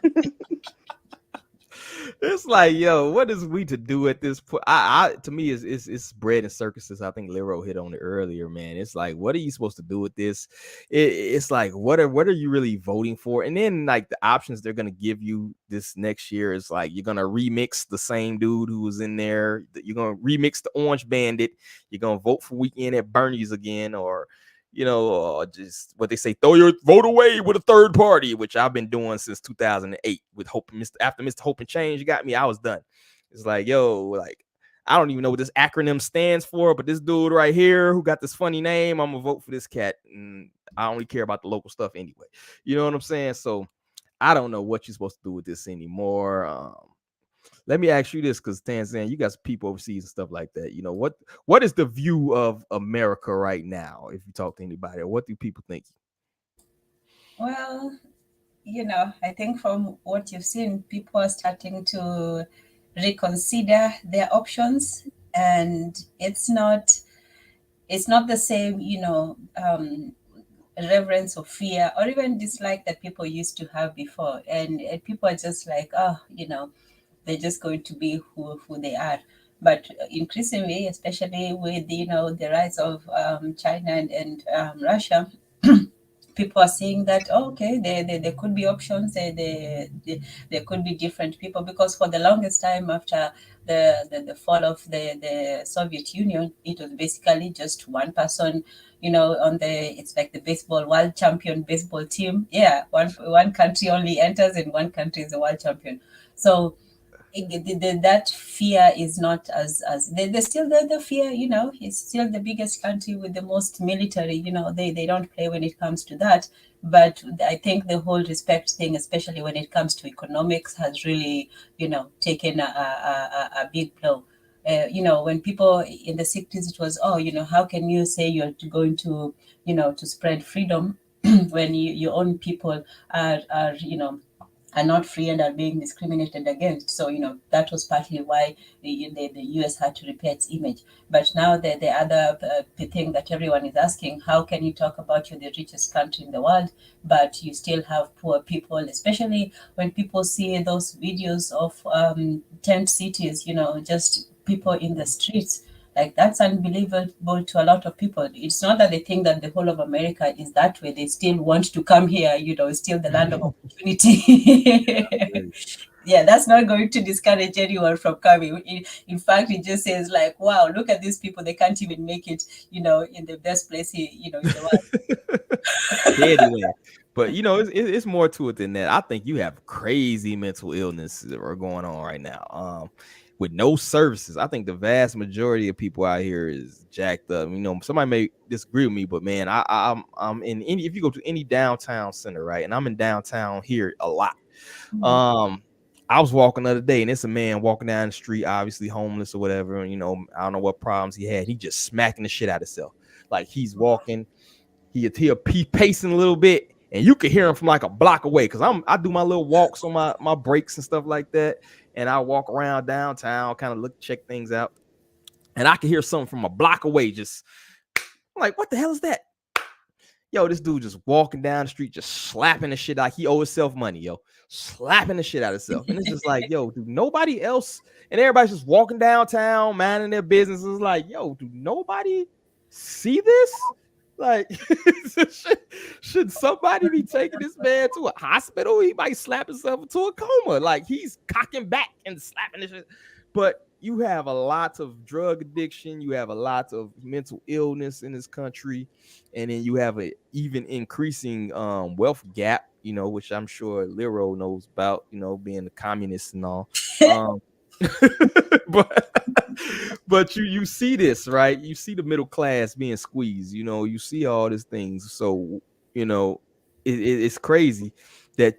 It's like, yo, what is we to do at this point? To me, it's bread and circuses. I think Lero hit on it earlier, man. It's like, what are you supposed to do with this? It's like, what are you really voting for? And then like the options they're gonna give you this next year is like you're gonna remix the same dude who was in there. You're gonna remix the Orange Bandit. You're gonna vote for Weekend at Bernie's again, or just what they say, throw your vote away with a third party, which I've been doing since 2008 with Hope. After Mr. Hope and Change got me, I was done. It's like, yo, like, I don't even know what this acronym stands for, but this dude right here who got this funny name, I'm gonna vote for this cat. And I only care about the local stuff anyway. You know what I'm saying? So I don't know what you're supposed to do with this anymore. Let me ask you this, because Tanzania, you got some people overseas and stuff like that. You know, what is the view of America right now? If you talk to anybody, or what do people think? Well, I think from what you've seen, people are starting to reconsider their options, and it's not the same, reverence or fear or even dislike that people used to have before. And people are just like, they're just going to be who they are. But increasingly, especially with the rise of China and Russia, people are saying that okay, there could be options. There could be different people, because for the longest time after the fall of the Soviet Union, it was basically just one person. It's like the baseball world champion baseball team. Yeah, one country only enters and one country is the world champion. So that fear is not as there's still the fear. It's still the biggest country with the most military. They don't play when it comes to that. But I think the whole respect thing, especially when it comes to economics, has really taken a big blow. When people in the 60s, it was, how can you say you're going to to spread freedom when your own people are not free and are being discriminated against. So, that was partly why the US had to repair its image. But now the other thing that everyone is asking, how can you talk about you're the richest country in the world, but you still have poor people, especially when people see those videos of tent cities, just people in the streets. Like, that's unbelievable to a lot of people. It's not that they think that the whole of America is that way. They still want to come here, it's still the land of opportunity. Yeah, that's not going to discourage anyone from coming. In fact, it just says like, wow, look at these people. They can't even make it, in the best place, in the world. But, it's more to it than that. I think you have crazy mental illness that are going on right now. With no services. I think the vast majority of people out here is jacked up. Somebody may disagree with me, but man, I'm in any, if you go to any downtown center, right? And I'm in downtown here a lot. Mm-hmm. I was walking the other day and it's a man walking down the street, obviously homeless or whatever. And, I don't know what problems he had. He just smacking the shit out of himself. Like, he's walking, he pacing a little bit. And you can hear him from like a block away, because I do my little walks on my breaks and stuff like that. And I walk around downtown, kind of check things out. And I can hear something from a block away. I'm like, what the hell is that? Yo, this dude just walking down the street, just slapping the shit like he owe himself money, yo. Slapping the shit out of himself. And it's just like, yo, do nobody else, and everybody's just walking downtown, minding their business. It's like, yo, do nobody see this? Like, should somebody be taking this man to a hospital? He might slap himself into a coma. Like, he's cocking back and slapping this shit. But you have a lot of drug addiction, you have a lot of mental illness in this country, and then you have an even increasing wealth gap, which I'm sure Lero knows about, being a communist and all. But you see this, right? You see the middle class being squeezed, you see all these things. So, it's crazy that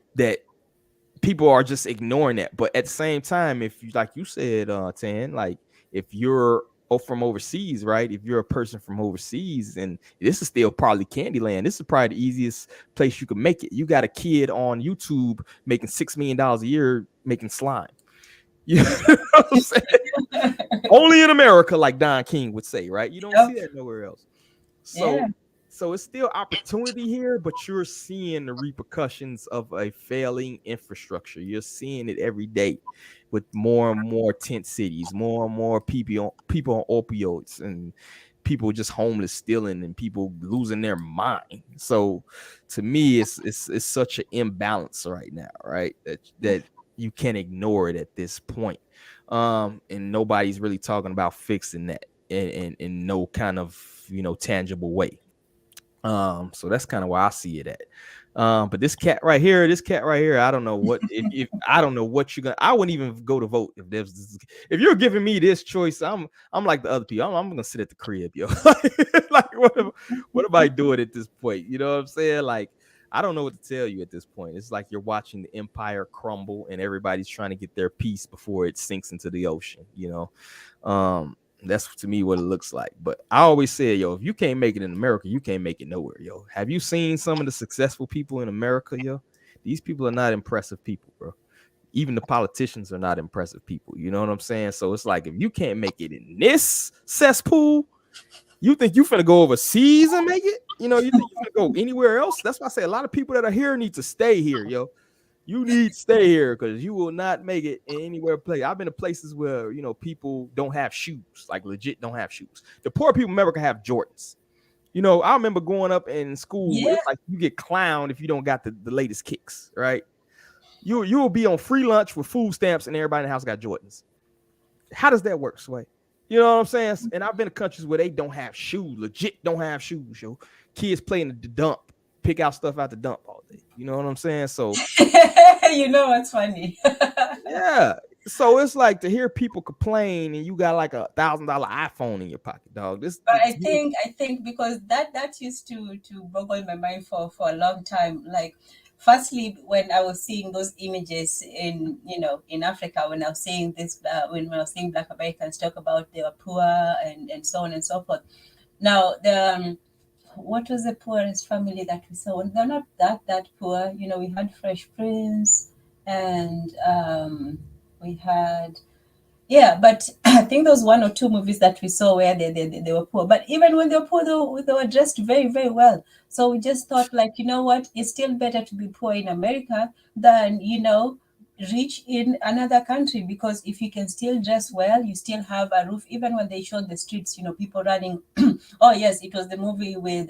people are just ignoring that. But at the same time, if you, like you said, Tan, like if you're from overseas, right? If you're a person from overseas, and this is still probably Candyland, this is probably the easiest place you can make it. You got a kid on YouTube making $6 million a year making slime. You know what I'm saying? Only in America, like Don King would say, right? You don't see that nowhere else. So it's still opportunity here, but you're seeing the repercussions of a failing infrastructure. You're seeing it every day with more and more tent cities, more and more people on opioids, and people just homeless, stealing, and people losing their mind. So to me, it's such an imbalance right now, right? That you can't ignore it at this point. And nobody's really talking about fixing that in no kind of tangible way. So that's kind of where I see it at. But this cat right here, I don't know what if I don't know what you're gonna. I wouldn't even go to vote if you're giving me this choice. I'm like the other people. I'm gonna sit at the crib, yo. Like what am I doing at this point? You know what I'm saying? Like, I don't know what to tell you at this point. It's like you're watching the empire crumble, and everybody's trying to get their piece before it sinks into the ocean. That's to me what it looks like. But I always say, yo, if you can't make it in America, you can't make it nowhere, yo. Have you seen some of the successful people in America, yo? These people are not impressive people, bro. Even the politicians are not impressive people. You know what I'm saying? So it's like, if you can't make it in this cesspool, you think you finna go overseas and make it? You think you finna go anywhere else? That's why I say a lot of people that are here need to stay here, yo. You need to stay here because you will not make it in anywhere place. I've been to places where, people don't have shoes, like legit don't have shoes. The poor people in America have Jordans. I remember growing up in school, it's like you get clowned if you don't got the latest kicks, right? You will be on free lunch with food stamps and everybody in the house got Jordans. How does that work, Sway? You know what I'm saying? And I've been to countries where they don't have shoes, legit don't have shoes, yo. Kids play in the dump, pick out stuff out the dump all day. You know what I'm saying? So what's funny? Yeah. So it's like to hear people complain and you got like $1,000 iPhone in your pocket, dog. But I think because that used to boggle my mind for a long time. Like, firstly, when I was seeing those images in Africa, when I was seeing this, when I was seeing Black Americans talk about they were poor and so on and so forth. Now what was the poorest family that we saw? They're not that poor. We had Fresh Prince and we had, but I think there was one or two movies that we saw where they were poor. But even when they were poor, they were dressed very, very well. So we just thought, like, what? It's still better to be poor in America than, rich in another country, because if you can still dress well, you still have a roof. Even when they showed the streets, people running. Oh yes, it was the movie with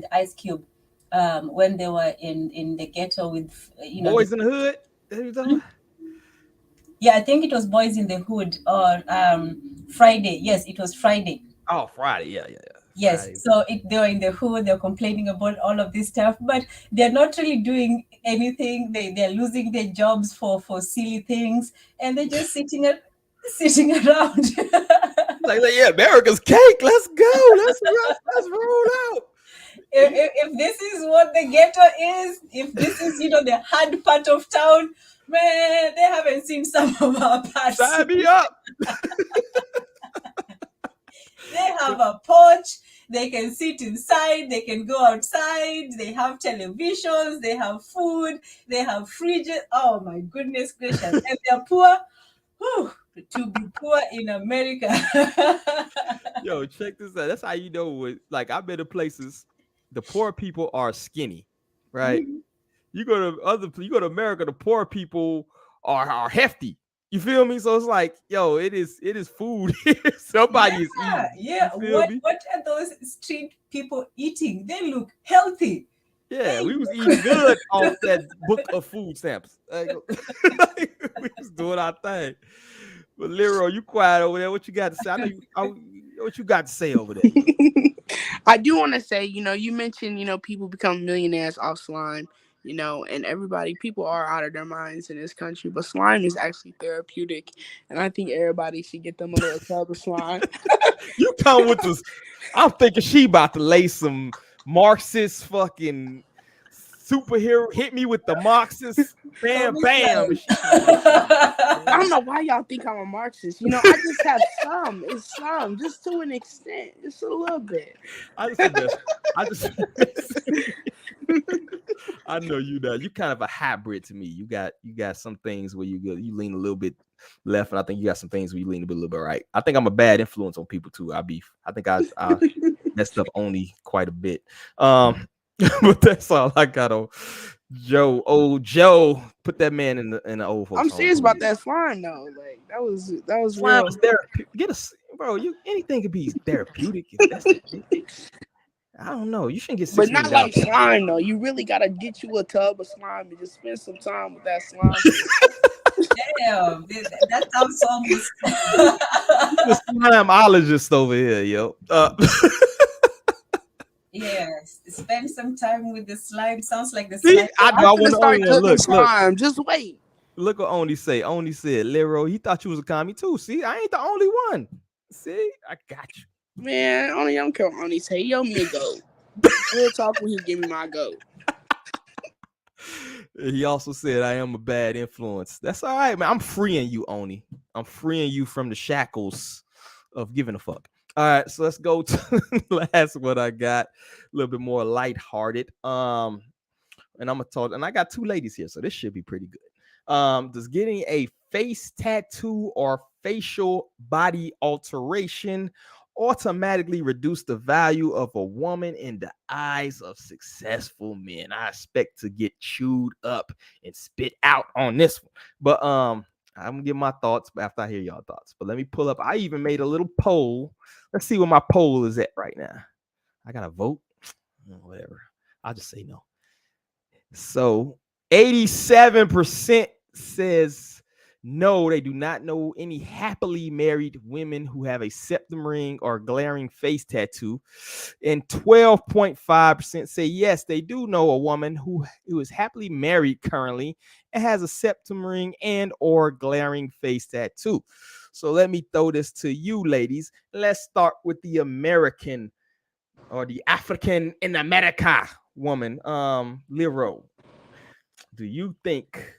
Ice Cube, when they were in the ghetto with Boys in the Hood. Yeah, I think it was Boys in the Hood or Friday. Yes, it was Friday. Oh, Friday. Yeah. Yes, Friday. so they were in the hood, they're complaining about all of this stuff, but they're not really doing anything. They're losing their jobs for silly things, and they're just sitting around. like, yeah, America's cake. Let's go. Let's roll out. If this is what the ghetto is, if this is the hard part of town, man, they haven't seen some of our parts. Sign me up. They have a porch. They can sit inside. They can go outside. They have televisions. They have food. They have fridges. Oh my goodness gracious! And they're poor. Whew, to be poor in America. Yo, check this out. That's how you know. Like, I've been to places the poor people are skinny, right? You go to America, the poor people are hefty. You feel me? So it's like, yo, it is food. Somebody is eating. Yeah. You feel me? What are those street people eating? They look healthy. Yeah, we was eating good off that book of food stamps. We was doing our thing. But Leroy, you quiet over there. What you got to say? I know what you got to say over there. I do want to say, you mentioned, people become millionaires off slime, and people are out of their minds in this country, but slime is actually therapeutic, and I think everybody should get them a little tub of slime. You come with this. I'm thinking she about to lay some Marxist fucking superhero, hit me with the Marxist, bam, bam. I don't know why y'all think I'm a Marxist. I just have some. It's some, just to an extent. Just a little bit. I know you that. You kind of a hybrid to me. You got some things where you lean a little bit left, and I think you got some things where you lean a little bit right. I think I'm a bad influence on people too. I think I messed up only quite a bit. But that's all I got on Joe. Old Joe, put that man in the old folks. I'm serious about that slime though. Like that was slime real. is therapeutic. Get us, bro. Anything could be therapeutic. If that's the I don't know. You shouldn't get $6 but not million. like slime though. You really gotta get you a tub of slime and just spend some time with that slime. Damn, that sounds almost. The slimeologist over here, yo. Yes, spend some time with the slime. Sounds like the See, slime. I want to start cooking slime. Just wait. Look what Oni say. Oni said, Leroy, he thought you was a commie too. See, I ain't the only one. See, I got you. Man, I don't care what Oni say. He owe me a goat. We'll talk when he give me my goat. He also said, I am a bad influence. That's all right, man. I'm freeing you, Oni. I'm freeing you from the shackles of giving a fuck. All right, so let's go to the last one I got. A little bit more lighthearted. And I'm gonna talk, and I got two ladies here, so this should be pretty good. Does getting a face tattoo or facial body alteration automatically reduce the value of a woman in the eyes of successful men? I expect to get chewed up and spit out on this one, but I'm gonna give my thoughts after I hear y'all thoughts. But let me pull up. I even made a little poll. Let's see where my poll is at right now. I gotta vote. Whatever. I'll just say no. So 87% says no, they do not know any happily married women who have a septum ring or glaring face tattoo. And 12.5% say yes, they do know a woman who is happily married currently and has a septum ring and or glaring face tattoo. So let me throw this to you, ladies. Let's start with the American or the African in America woman, Leroy. Do you think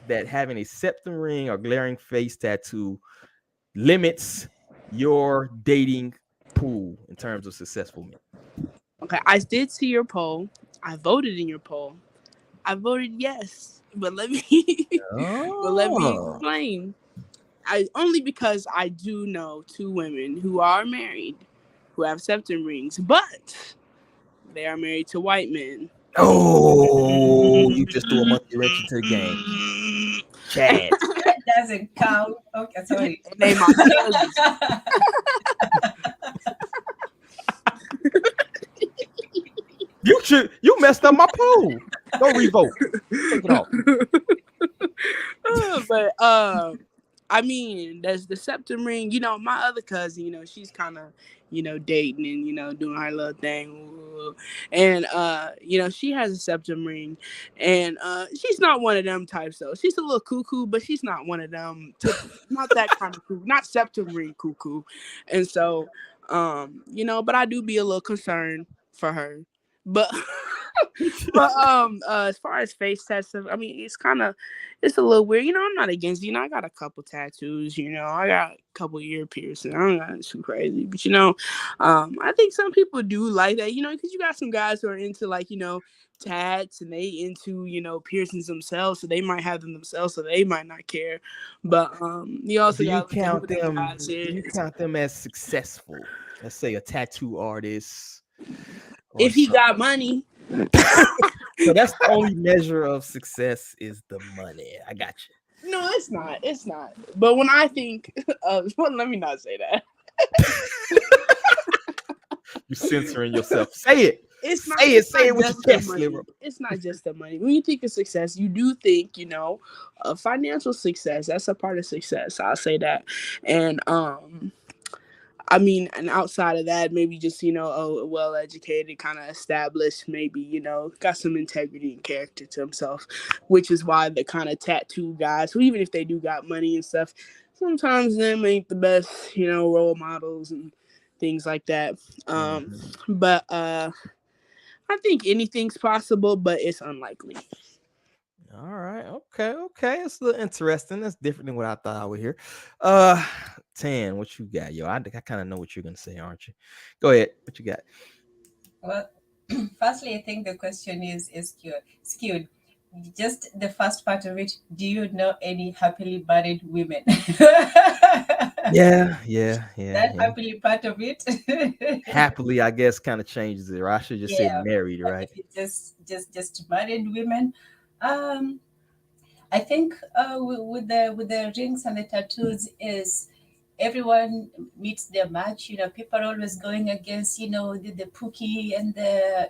that having a septum ring or glaring face tattoo limits your dating pool in terms of successful men? Okay, I did see your poll. I voted in your poll. I voted yes, but let me explain. Only because I do know two women who are married, who have septum rings, but they are married to white men. Oh, you just threw a monkey wrench into the game. Chad. That doesn't count. Okay, sorry. They my cousins. You messed up my poll. Go revote. Take it off. But I mean, there's the septum ring. My other cousin, she's kind of, dating and, doing her little thing. And, she has a septum ring. And she's not one of them types, though. She's a little cuckoo, but she's not one of them. Not that kind of cuckoo. Not septum ring cuckoo. And so, but I do be a little concerned for her. But as far as face tats, I mean, it's a little weird. I'm not against, I got a couple tattoos, I got a couple ear piercings. I'm not too crazy, but I think some people do like that, because you got some guys who are into like, tats and they into, piercings themselves, so they might have them themselves, so they might not care. But you also got count them. You count them as successful. Let's say a tattoo artist. if he got money. So that's the only measure of success is the money. I got you. No, it's not. It's not. But when I think of, well, let me not say that. You're censoring yourself. Say it. It's not. Say It's it not with just your the chest, money. Lebron. It's not just the money. When you think of success, you do think, financial success. That's a part of success. I'll say that. And I mean, and outside of that, maybe just, a well-educated, kind of established, maybe, got some integrity and character to himself, which is why the kind of tattoo guys, who even if they do got money and stuff, sometimes them ain't the best, role models and things like that. But I think anything's possible, but it's unlikely. All right. Okay. It's a little interesting. That's different than what I thought I would hear. Tan, what you got, yo? I kind of know what you're gonna say, aren't you? Go ahead. What you got? Well, firstly, I think the question is skewed. Just the first part of it. Do you know any happily married women? Yeah. That happily part of it. Happily, I guess, kind of changes it. Or I should just say married, right? If it's just married women, I think with the rings and the tattoos is everyone meets their match. People are always going against the Pookie and the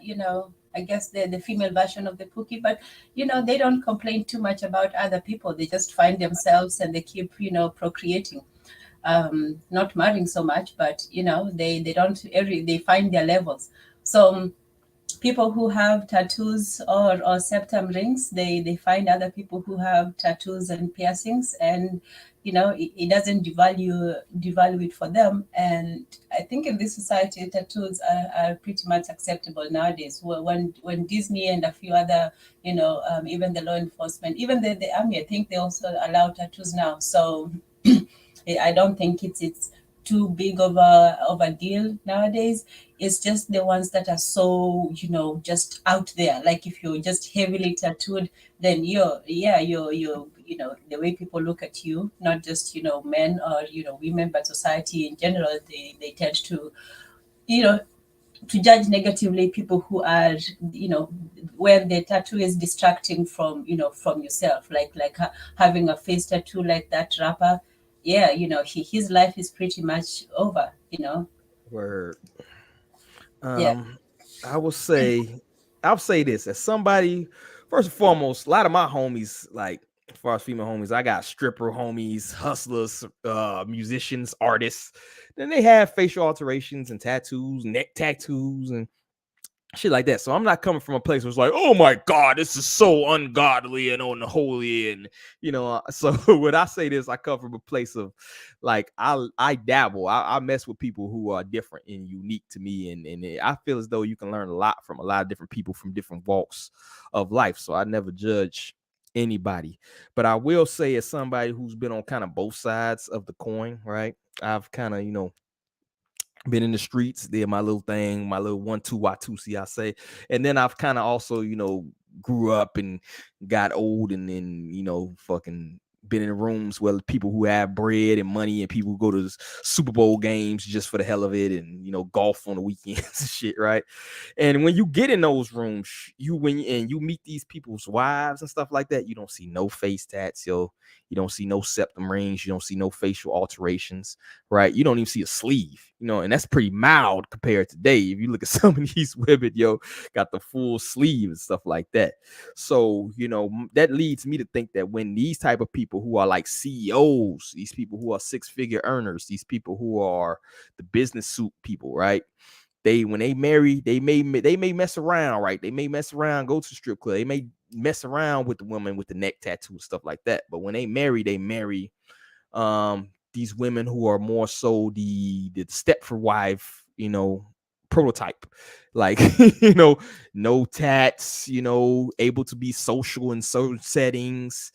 I guess the female version of the Pookie, but they don't complain too much about other people. They just find themselves and they keep procreating. Not marrying so much, but they don't they find their levels. So people who have tattoos or septum rings, they find other people who have tattoos and piercings, and it doesn't devalue it for them. And I think in this society, tattoos are pretty much acceptable nowadays. When Disney and a few other, even the law enforcement, even the army, I think they also allow tattoos now. So I don't think it's too big of a deal nowadays. It's just the ones that are so just out there. Like if you're just heavily tattooed, then you're the way people look at you, not just men or women, but society in general, they tend to to judge negatively people who are when the tattoo is distracting from from yourself, like having a face tattoo like that rapper. Yeah, his life is pretty much over. Word. Yeah. I'll say this as somebody. First and foremost, a lot of my homies, like as far as female homies, I got stripper homies, hustlers, musicians, artists. Then they have facial alterations and tattoos, neck tattoos, and shit like that. So I'm not coming from a place where it's like, oh my God, this is so ungodly and unholy. And, so when I say this, I come from a place of like, I dabble. I mess with people who are different and unique to me. And I feel as though you can learn a lot from a lot of different people from different walks of life. So I never judge anybody. But I will say, as somebody who's been on kind of both sides of the coin, right? I've kind of, been in the streets, did my little thing, my little 1-2 Watusi, I say. And then I've kind of also, grew up and got old and then, fucking been in rooms where people who have bread and money and people who go to Super Bowl games just for the hell of it and, golf on the weekends and shit, right? And when you get in those rooms, you meet these people's wives and stuff like that, you don't see no face tats, yo. You don't see no septum rings. You don't see no facial alterations, right? You don't even see a sleeve, and that's pretty mild compared to today. If you look at some of these women, got the full sleeve and stuff like that. So, that leads me to think that when these type of people who are like CEOs, these people who are six-figure earners, these people who are the business suit people, right? When they marry, they may mess around, right? They may mess around, go to the strip club. They may mess around with the woman with the neck tattoo and stuff like that. But when they marry these women who are more so the Stepford wife, prototype, like no tats, able to be social in certain settings,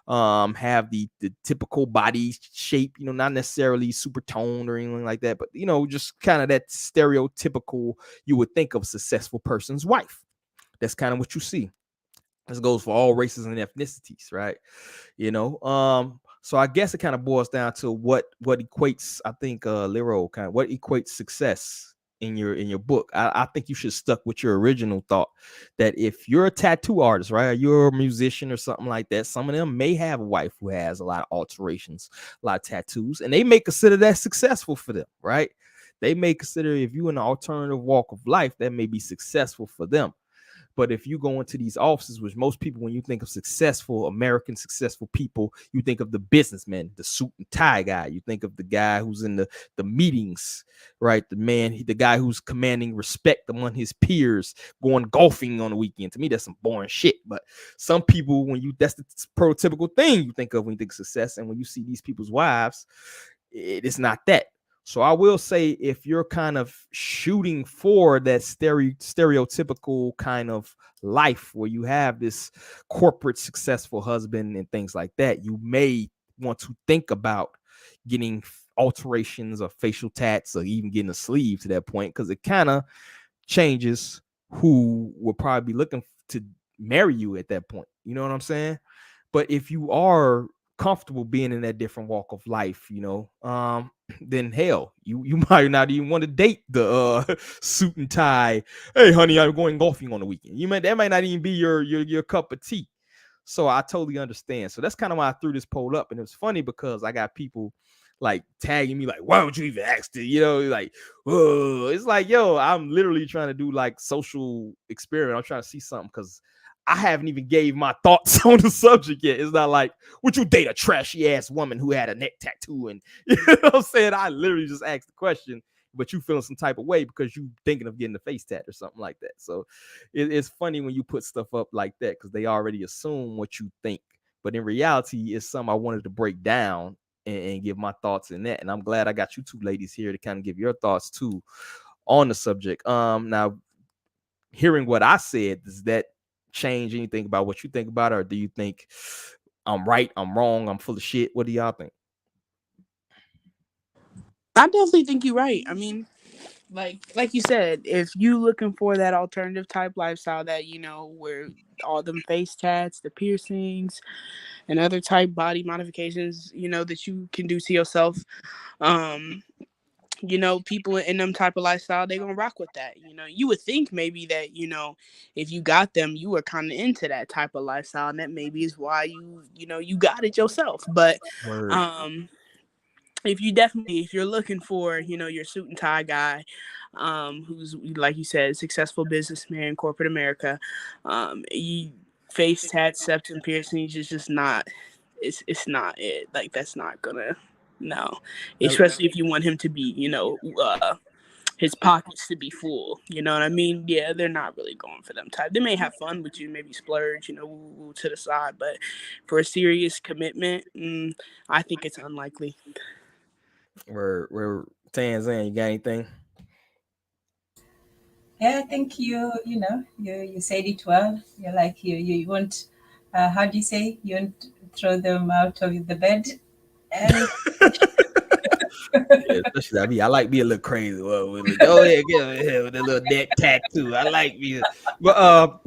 have the typical body shape, not necessarily super toned or anything like that, but just kind of that stereotypical you would think of a successful person's wife. That's kind of what you see. This goes for all races and ethnicities, right? So I guess it kind of boils down to what equates, I think, Lero, kind of what equates success in your book. I think you should stuck with your original thought that if you're a tattoo artist, right, or you're a musician or something like that, some of them may have a wife who has a lot of alterations, a lot of tattoos, and they may consider that successful for them, right? They may consider if you're in an alternative walk of life, that may be successful for them. But if you go into these offices, which most people, when you think of successful American successful people, you think of the businessman, the suit and tie guy. You think of the guy who's in the meetings, right? The guy who's commanding respect among his peers, going golfing on the weekend. To me, that's some boring shit. But some people, that's the prototypical thing you think of when you think of success. And when you see these people's wives, it's not that. So I will say, if you're kind of shooting for that stereotypical kind of life where you have this corporate successful husband and things like that, you may want to think about getting alterations or facial tats or even getting a sleeve to that point, because it kind of changes who will probably be looking to marry you at that point. You know what I'm saying? But if you are comfortable being in that different walk of life, then hell, you might not even want to date the suit and tie. Hey, honey, I'm going golfing on the weekend. That might not even be your cup of tea. So I totally understand. So that's kind of why I threw this poll up, and it was funny because I got people like tagging me like, why would you even ask it? Like, whoa. It's like, yo, I'm literally trying to do like social experiment. I'm trying to see something because I haven't even gave my thoughts on the subject yet. It's not like, would you date a trashy ass woman who had a neck tattoo? And you know what I'm saying? I literally just asked the question, but you feeling some type of way because you thinking of getting a face tat or something like that. So it's funny when you put stuff up like that because they already assume what you think. But in reality, it's something I wanted to break down and give my thoughts in that. And I'm glad I got you two ladies here to kind of give your thoughts too on the subject. Now, hearing what I said, does that change anything about what you think about it, or do you think I'm right, I'm wrong, I'm full of shit? What do y'all think? I definitely think you're right. I mean, like you said, if you looking for that alternative type lifestyle that, where all them face tats, the piercings, and other type body modifications, that you can do to yourself, people in them type of lifestyle, they gonna rock with that. You would think maybe that, if you got them, you were kind of into that type of lifestyle, and that maybe is why you got it yourself. But Word. if you're looking for, your suit and tie guy, who's, like you said, successful businessman in corporate America, face tats, septum piercings is just not, it's not it. Like, that's not gonna, no, especially if you want him to be, his pockets to be full. You know what I mean? Yeah, they're not really going for them type. They may have fun with you, maybe splurge, woo to the side, but for a serious commitment, I think it's unlikely. We're Tanzan, you got anything? Yeah, I think you said it well. You're like you won't. How do you say? You won't throw them out of the bed. And Yeah, especially I like being a little crazy. Well, like, go ahead, get ahead with a little neck tattoo. I like me, but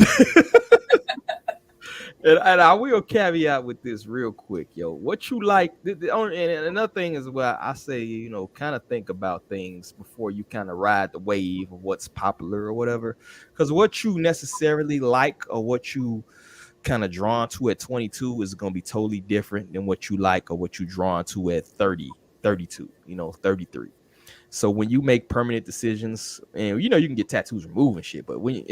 and I will caveat with this real quick, yo. What you like, and another thing is where I say, kind of think about things before you kind of ride the wave of what's popular or whatever. Because what you necessarily like or what you kind of drawn to at 22 is going to be totally different than what you like or what you drawn to at 30, 32, 33. So when you make permanent decisions, and you can get tattoos removed and shit, but when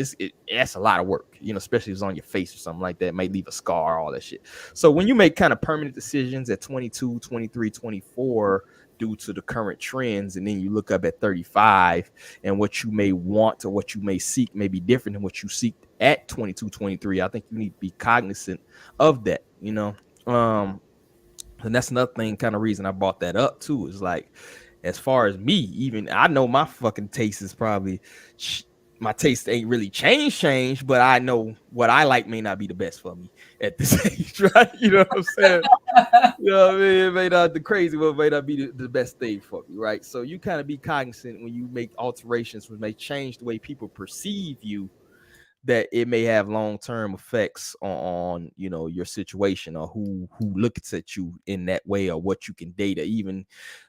that's a lot of work, especially if it's on your face or something like that, it may leave a scar, all that shit. So when you make kind of permanent decisions at 22, 23, 24 due to the current trends, and then you look up at 35 and what you may want or what you may seek may be different than what you seek at 22, 23, I think you need to be cognizant of that, and that's another thing, kind of reason I brought that up too, is like, as far as me, even I know my fucking taste is probably, my taste ain't really changed, but I know what I like may not be the best for me at this age, right? You know what I'm saying? You know what I mean? It may not, the crazy one may not be the best thing for me, right? So you kind of be cognizant when you make alterations which may change the way people perceive you that it may have long-term effects on your situation, or who looks at you in that way, or what you can date, or even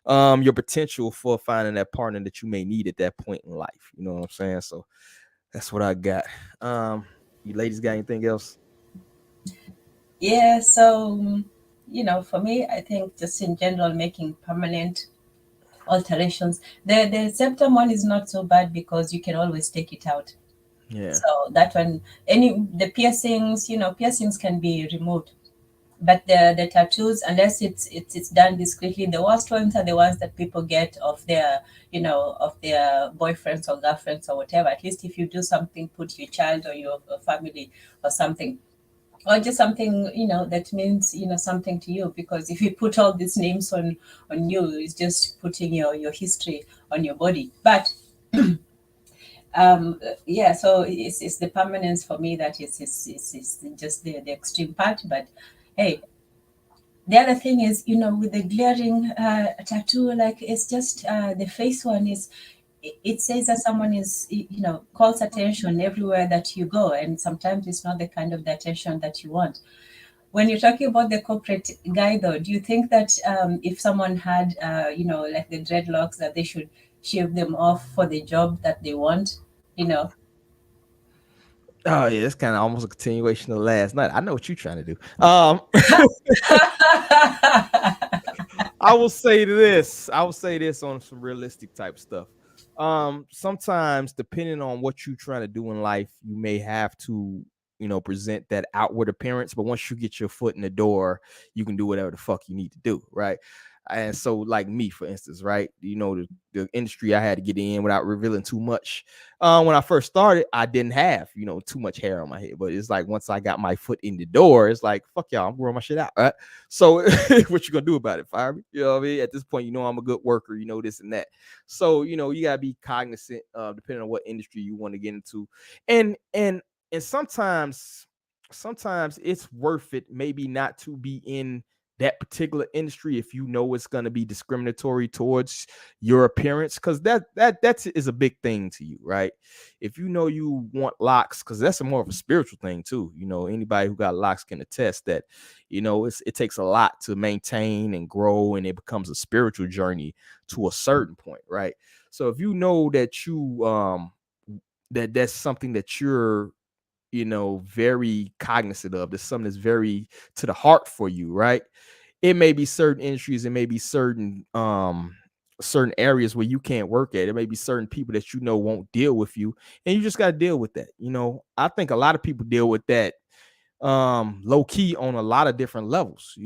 your potential for finding that partner that you may need at that point in life. You know what I'm saying? So that's what I got. You ladies got anything else? Yeah, so for me, I think just in general, making permanent alterations. The septum one is not so bad because you can always take it out. Yeah. So that one, the piercings, piercings can be removed. But the tattoos, unless it's done discreetly, the worst ones are the ones that people get of their boyfriends or girlfriends or whatever. At least if you do something, put your child or your family or something, or just something that means something to you. Because if you put all these names on you, it's just putting your history on your body. But yeah, so it's the permanence for me that is just the extreme part. But hey, the other thing is, with the glaring tattoo, like it's just the face one is, it says that someone is, calls attention everywhere that you go, and sometimes it's not the kind of the attention that you want. When you're talking about the corporate guy, though, do you think that if someone had, like the dreadlocks, that they should shave them off for the job that they want? Oh yeah, it's kind of almost a continuation of last night. I know what you're trying to do. I will say this on some realistic type stuff. Sometimes, depending on what you're trying to do in life, you may have to, present that outward appearance. But once you get your foot in the door, you can do whatever the fuck you need to do, right? And so, like me, for instance, right? The industry I had to get in without revealing too much. When I first started, I didn't have, too much hair on my head. But it's like once I got my foot in the door, it's like, fuck y'all, I'm growing my shit out, right? So what you gonna do about it? Fire me? You know what I mean? At this point, I'm a good worker, this and that. So, you gotta be cognizant depending on what industry you want to get into. And sometimes it's worth it maybe not to be in that particular industry if it's going to be discriminatory towards your appearance, because that is a big thing to you, right? If you want locks, because that's more of a spiritual thing too. Anybody who got locks can attest that it takes a lot to maintain and grow, and it becomes a spiritual journey to a certain point, right? So if that you that's something that you're very cognizant of, there's something that's very to the heart for you, right? It may be certain industries, it may be certain areas where you can't work at. It may be certain people that won't deal with you, and you just got to deal with that. I think a lot of people deal with that low key on a lot of different levels.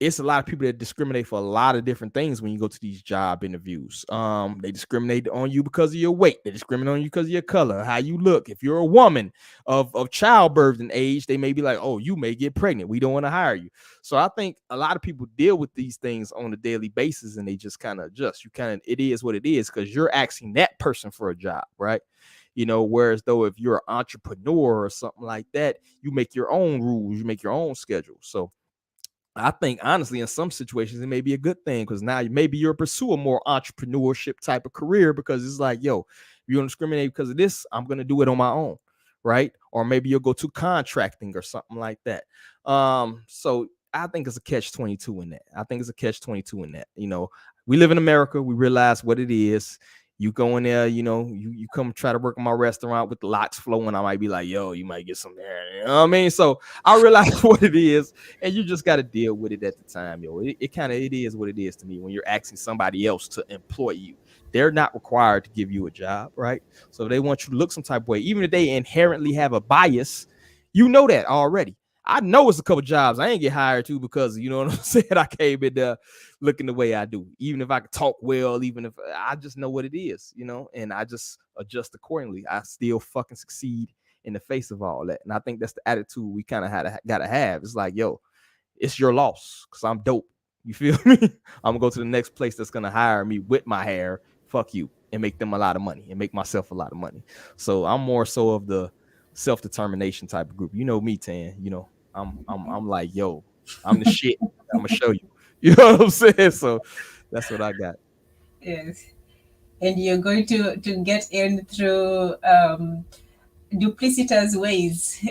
It's a lot of people that discriminate for a lot of different things when you go to these job interviews. They discriminate on you because of your weight. They discriminate on you because of your color, how you look. If you're a woman of childbirthing age, they may be like, oh, you may get pregnant. We don't want to hire you. So I think a lot of people deal with these things on a daily basis, and they just kind of adjust. It is what it is, because you're asking that person for a job, right? Whereas though if you're an entrepreneur or something like that, you make your own rules, you make your own schedule. So I think honestly, in some situations, it may be a good thing, because now maybe you're pursue a more entrepreneurship type of career, because it's like, yo, if you're gonna discriminate because of this, I'm gonna do it on my own, right? Or maybe you'll go to contracting or something like that. So I think it's a catch-22 in that. We live in America. We realize what it is. You go in there, you come try to work in my restaurant with the locks flowing, I might be like, yo, you might get some there. You know what I mean? So I realize what it is, and you just got to deal with it at the time, yo. It is what it is to me when you're asking somebody else to employ you. They're not required to give you a job, right? So if they want you to look some type of way, even if they inherently have a bias, that already. I know it's a couple jobs I ain't get hired to because, you know what I'm saying, I came in there looking the way I do. Even if I could talk well, even if I just know what it is, and I just adjust accordingly. I still fucking succeed in the face of all that. And I think that's the attitude we kind of gotta have. It's like, yo, it's your loss because I'm dope. You feel me? I'm gonna go to the next place that's gonna hire me with my hair. Fuck you, and make them a lot of money and make myself a lot of money. So I'm more so of the self-determination type of group. You know me, Tan. I'm like, yo, I'm the shit. I'm gonna show you. You know what I'm saying? So that's what I got. Yes. And you're going to get in through duplicitous ways.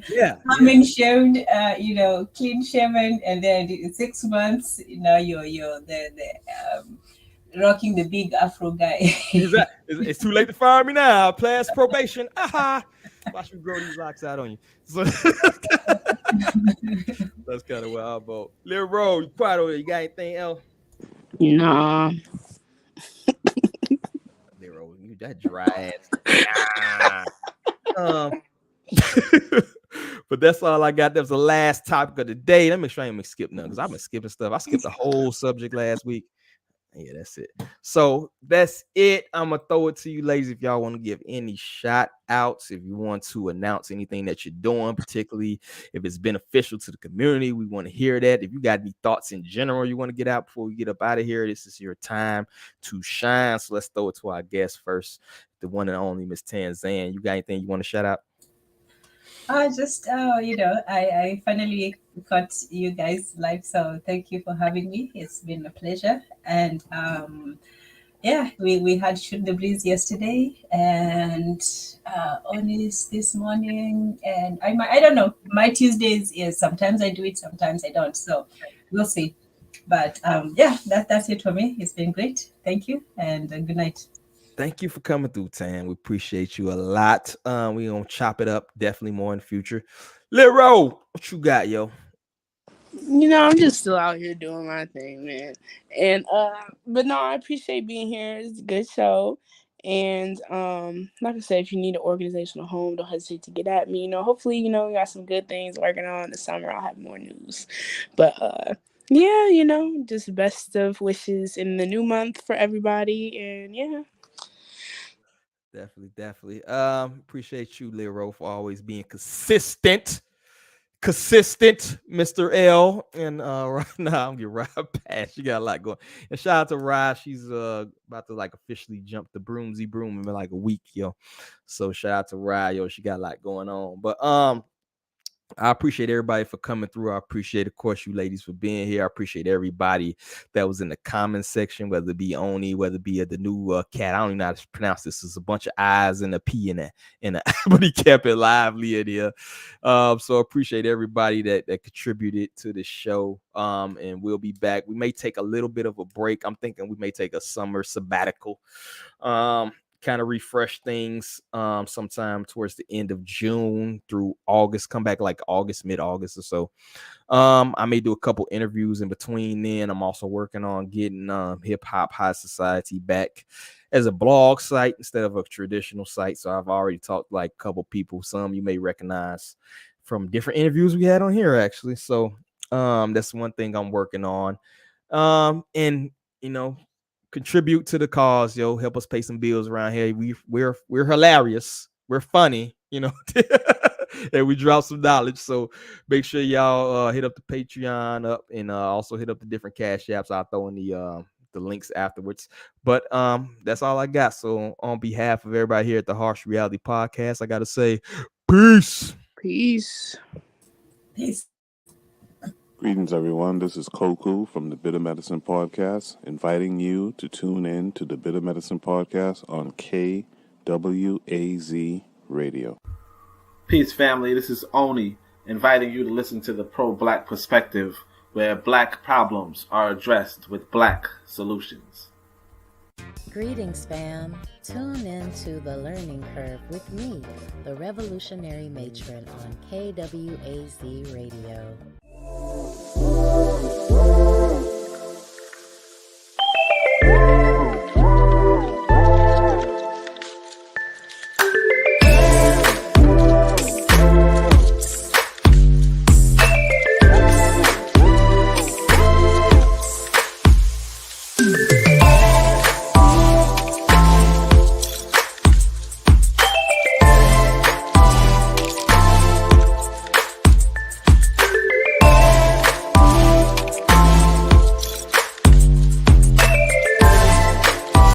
Yeah. Coming shaved, clean shaven, and then 6 months, you're rocking the big Afro guy. It's too late to fire me now. Past probation. Aha. Watch me grow these locks out on you. So that's kind of what I'm about. Lil Ro, you quiet over there. You got anything else? Nah. Lil Ro, you that dry ass. Nah. But that's all I got. That was the last topic of the day. Let me make sure I ain't skip none because I've been skipping stuff. I skipped the whole subject last week. Yeah, that's it. So that's it. I'm gonna throw it to you, ladies. If y'all want to give any shout outs, if you want to announce anything that you're doing, particularly if it's beneficial to the community, we want to hear that. If you got any thoughts in general you want to get out before we get up out of here, this is your time to shine. So let's throw it to our guest first, the one and only Miss Tanzan. You got anything you want to shout out? I finally caught you guys live, so thank you for having me. It's been a pleasure. And we had Shoot the Breeze yesterday, and Honest this morning, and I don't know. My Tuesdays is sometimes I do it, sometimes I don't. So we'll see. But that's it for me. It's been great. Thank you, and good night. Thank you for coming through, Tan. We appreciate you a lot. We're going to chop it up definitely more in the future. Lil Ro, what you got, yo? I'm just still out here doing my thing, man. And but no, I appreciate being here. It's a good show. And like I said, if you need an organizational home, don't hesitate to get at me. Hopefully, we got some good things working on this summer. I'll have more news. But just best of wishes in the new month for everybody. And yeah. Definitely. Appreciate you, Lil Ro, for always being consistent, Mr. L. And right now I'm gonna Rye pass. She got a lot going. And shout out to Rye. She's about to officially jump the broom in like a week, yo. So shout out to Rye, yo. She got a lot going on. But I appreciate everybody for coming through. I appreciate, of course, you ladies for being here. I appreciate everybody that was in the comment section, whether it be Oni, whether it be the new cat. I don't even know how to pronounce this. It's a bunch of I's and a P in it, but he kept it lively in here. So I appreciate everybody that contributed to the show. And we'll be back. We may take a little bit of a break. I'm thinking we may take a summer sabbatical. Kind of refresh things sometime towards the end of June through August, come back like mid-August or so. I may do a couple interviews in between then. I'm also working on getting Hip Hop High Society back as a blog site instead of a traditional site. So I've already talked like a couple people, some you may recognize from different interviews we had on here actually. So that's one thing I'm working on. And contribute to the cause, yo. Help us pay some bills around here. We're hilarious. We're funny, and we drop some knowledge. So make sure y'all hit up the Patreon up and also hit up the different cash apps. I'll throw in the links afterwards. But that's all I got. So on behalf of everybody here at the Harsh Reality Podcast, I gotta say peace. Greetings, everyone. This is Koku from the Bitter Medicine Podcast, inviting you to tune in to the Bitter Medicine Podcast on KWAZ Radio. Peace, family. This is Oni, inviting you to listen to the pro-black perspective, where black problems are addressed with black solutions. Greetings, fam. Tune in to The Learning Curve with me, the revolutionary matron on KWAZ Radio.